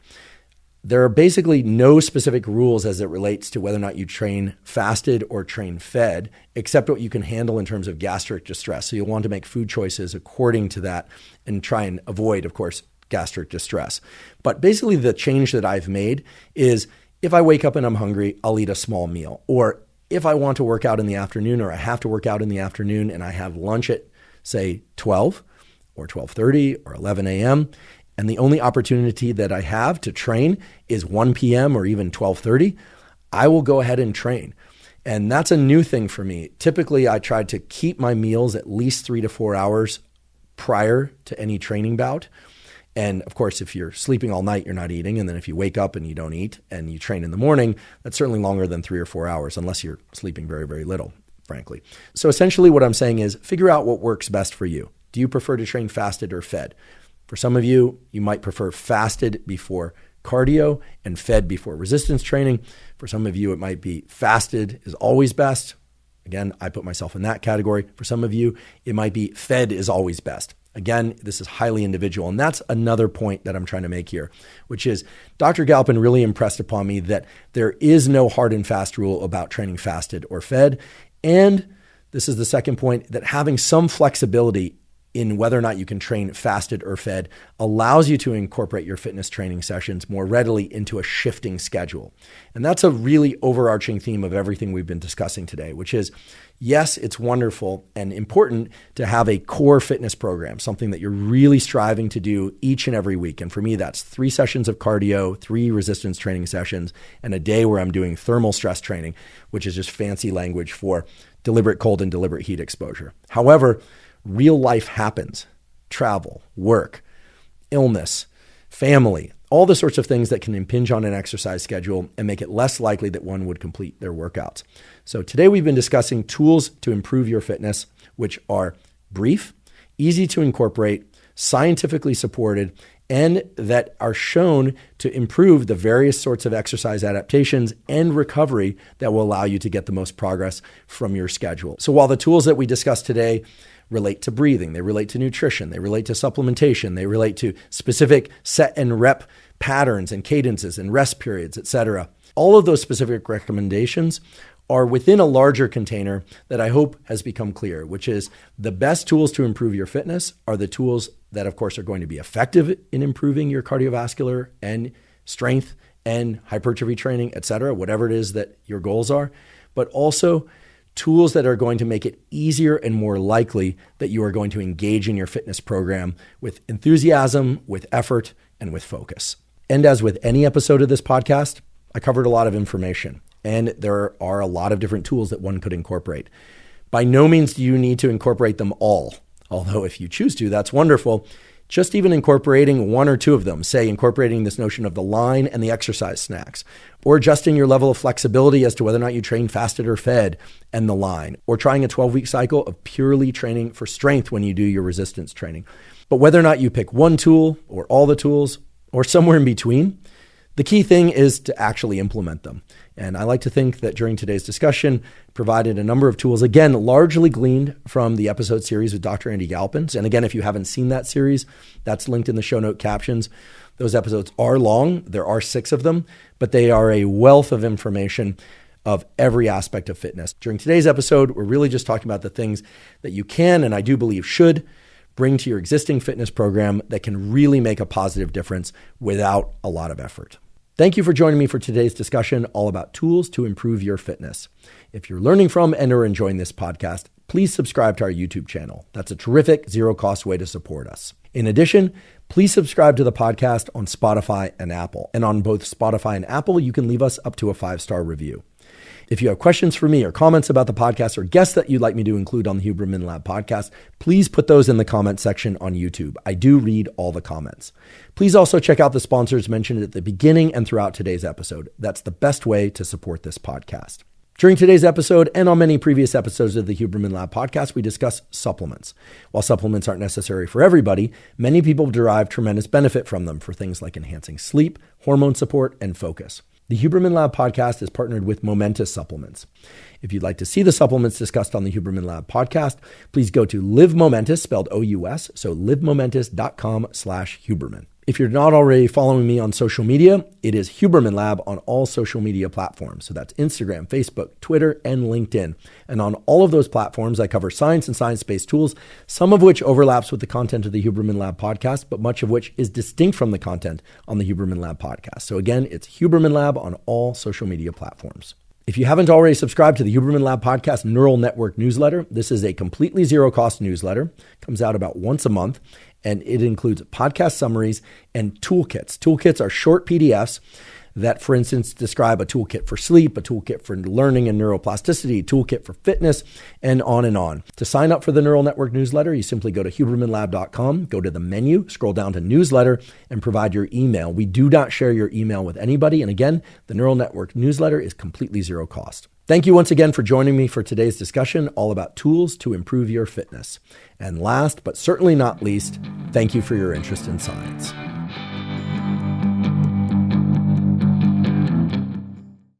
There are basically no specific rules as it relates to whether or not you train fasted or train fed, except what you can handle in terms of gastric distress. So you'll want to make food choices according to that and try and avoid, of course, gastric distress. But basically the change that I've made is if I wake up and I'm hungry, I'll eat a small meal. Or if I want to work out in the afternoon, or I have to work out in the afternoon and I have lunch at, say, 12 or 12:30 or 11 a.m., and the only opportunity that I have to train is 1 p.m. or even 12:30, I will go ahead and train. And that's a new thing for me. Typically, I try to keep my meals at least 3 to 4 hours prior to any training bout. And of course, if you're sleeping all night, you're not eating. And then if you wake up and you don't eat and you train in the morning, that's certainly longer than 3 or 4 hours, unless you're sleeping very, very little, frankly. So essentially what I'm saying is figure out what works best for you. Do you prefer to train fasted or fed? For some of you, you might prefer fasted before cardio and fed before resistance training. For some of you, it might be fasted is always best. Again, I put myself in that category. For some of you, it might be fed is always best. Again, this is highly individual. And that's another point that I'm trying to make here, which is Dr. Galpin really impressed upon me that there is no hard and fast rule about training fasted or fed. And this is the second point, that having some flexibility in whether or not you can train fasted or fed allows you to incorporate your fitness training sessions more readily into a shifting schedule. And that's a really overarching theme of everything we've been discussing today, which is, yes, it's wonderful and important to have a core fitness program, something that you're really striving to do each and every week. And for me, that's 3 sessions of cardio, 3 resistance training sessions, and a day where I'm doing thermal stress training, which is just fancy language for deliberate cold and deliberate heat exposure. However, real life happens. Travel, work, illness, family, all the sorts of things that can impinge on an exercise schedule and make it less likely that one would complete their workouts. So today we've been discussing tools to improve your fitness, which are brief, easy to incorporate, scientifically supported, and that are shown to improve the various sorts of exercise adaptations and recovery that will allow you to get the most progress from your schedule. So while the tools that we discussed today relate to breathing, they relate to nutrition, they relate to supplementation, they relate to specific set and rep patterns and cadences and rest periods, etc. All of those specific recommendations are within a larger container that I hope has become clear, which is the best tools to improve your fitness are the tools that, of course, are going to be effective in improving your cardiovascular and strength and hypertrophy training, etc., whatever it is that your goals are, but also tools that are going to make it easier and more likely that you are going to engage in your fitness program with enthusiasm, with effort, and with focus. And as with any episode of this podcast, I covered a lot of information, and there are a lot of different tools that one could incorporate. By no means do you need to incorporate them all, although if you choose to, that's wonderful. Just even incorporating 1 or 2 of them, say incorporating this notion of the line and the exercise snacks, or adjusting your level of flexibility as to whether or not you train fasted or fed and the line, or trying a 12-week cycle of purely training for strength when you do your resistance training. But whether or not you pick one tool or all the tools or somewhere in between, the key thing is to actually implement them. And I like to think that during today's discussion, provided a number of tools, again, largely gleaned from the episode series with Dr. Andy Galpin. And again, if you haven't seen that series, that's linked in the show note captions. Those episodes are long. There are 6 of them, but they are a wealth of information of every aspect of fitness. During today's episode, we're really just talking about the things that you can, and I do believe should, bring to your existing fitness program that can really make a positive difference without a lot of effort. Thank you for joining me for today's discussion all about tools to improve your fitness. If you're learning from and are enjoying this podcast, please subscribe to our YouTube channel. That's a terrific zero-cost way to support us. In addition, please subscribe to the podcast on Spotify and Apple. And on both Spotify and Apple, you can leave us up to a 5-star review. If you have questions for me or comments about the podcast or guests that you'd like me to include on the Huberman Lab podcast, please put those in the comment section on YouTube. I do read all the comments. Please also check out the sponsors mentioned at the beginning and throughout today's episode. That's the best way to support this podcast. During today's episode and on many previous episodes of the Huberman Lab podcast, we discuss supplements. While supplements aren't necessary for everybody, many people derive tremendous benefit from them for things like enhancing sleep, hormone support, and focus. The Huberman Lab podcast is partnered with Momentous Supplements. If you'd like to see the supplements discussed on the Huberman Lab podcast, please go to Live Momentous, spelled O-U-S, so livemomentous.com/Huberman. If you're not already following me on social media, it is Huberman Lab on all social media platforms. So that's Instagram, Facebook, Twitter, and LinkedIn. And on all of those platforms, I cover science and science-based tools, some of which overlaps with the content of the Huberman Lab podcast, but much of which is distinct from the content on the Huberman Lab podcast. So again, it's Huberman Lab on all social media platforms. If you haven't already subscribed to the Huberman Lab podcast Neural Network newsletter, this is a completely zero-cost newsletter. It comes out about once a month, and it includes podcast summaries and toolkits. Toolkits are short PDFs that, for instance, describe a toolkit for sleep, a toolkit for learning and neuroplasticity, a toolkit for fitness, and on and on. To sign up for the Neural Network newsletter, you simply go to hubermanlab.com, go to the menu, scroll down to newsletter, and provide your email. We do not share your email with anybody. And again, the Neural Network newsletter is completely zero cost. Thank you once again for joining me for today's discussion all about tools to improve your fitness. And last, but certainly not least, thank you for your interest in science.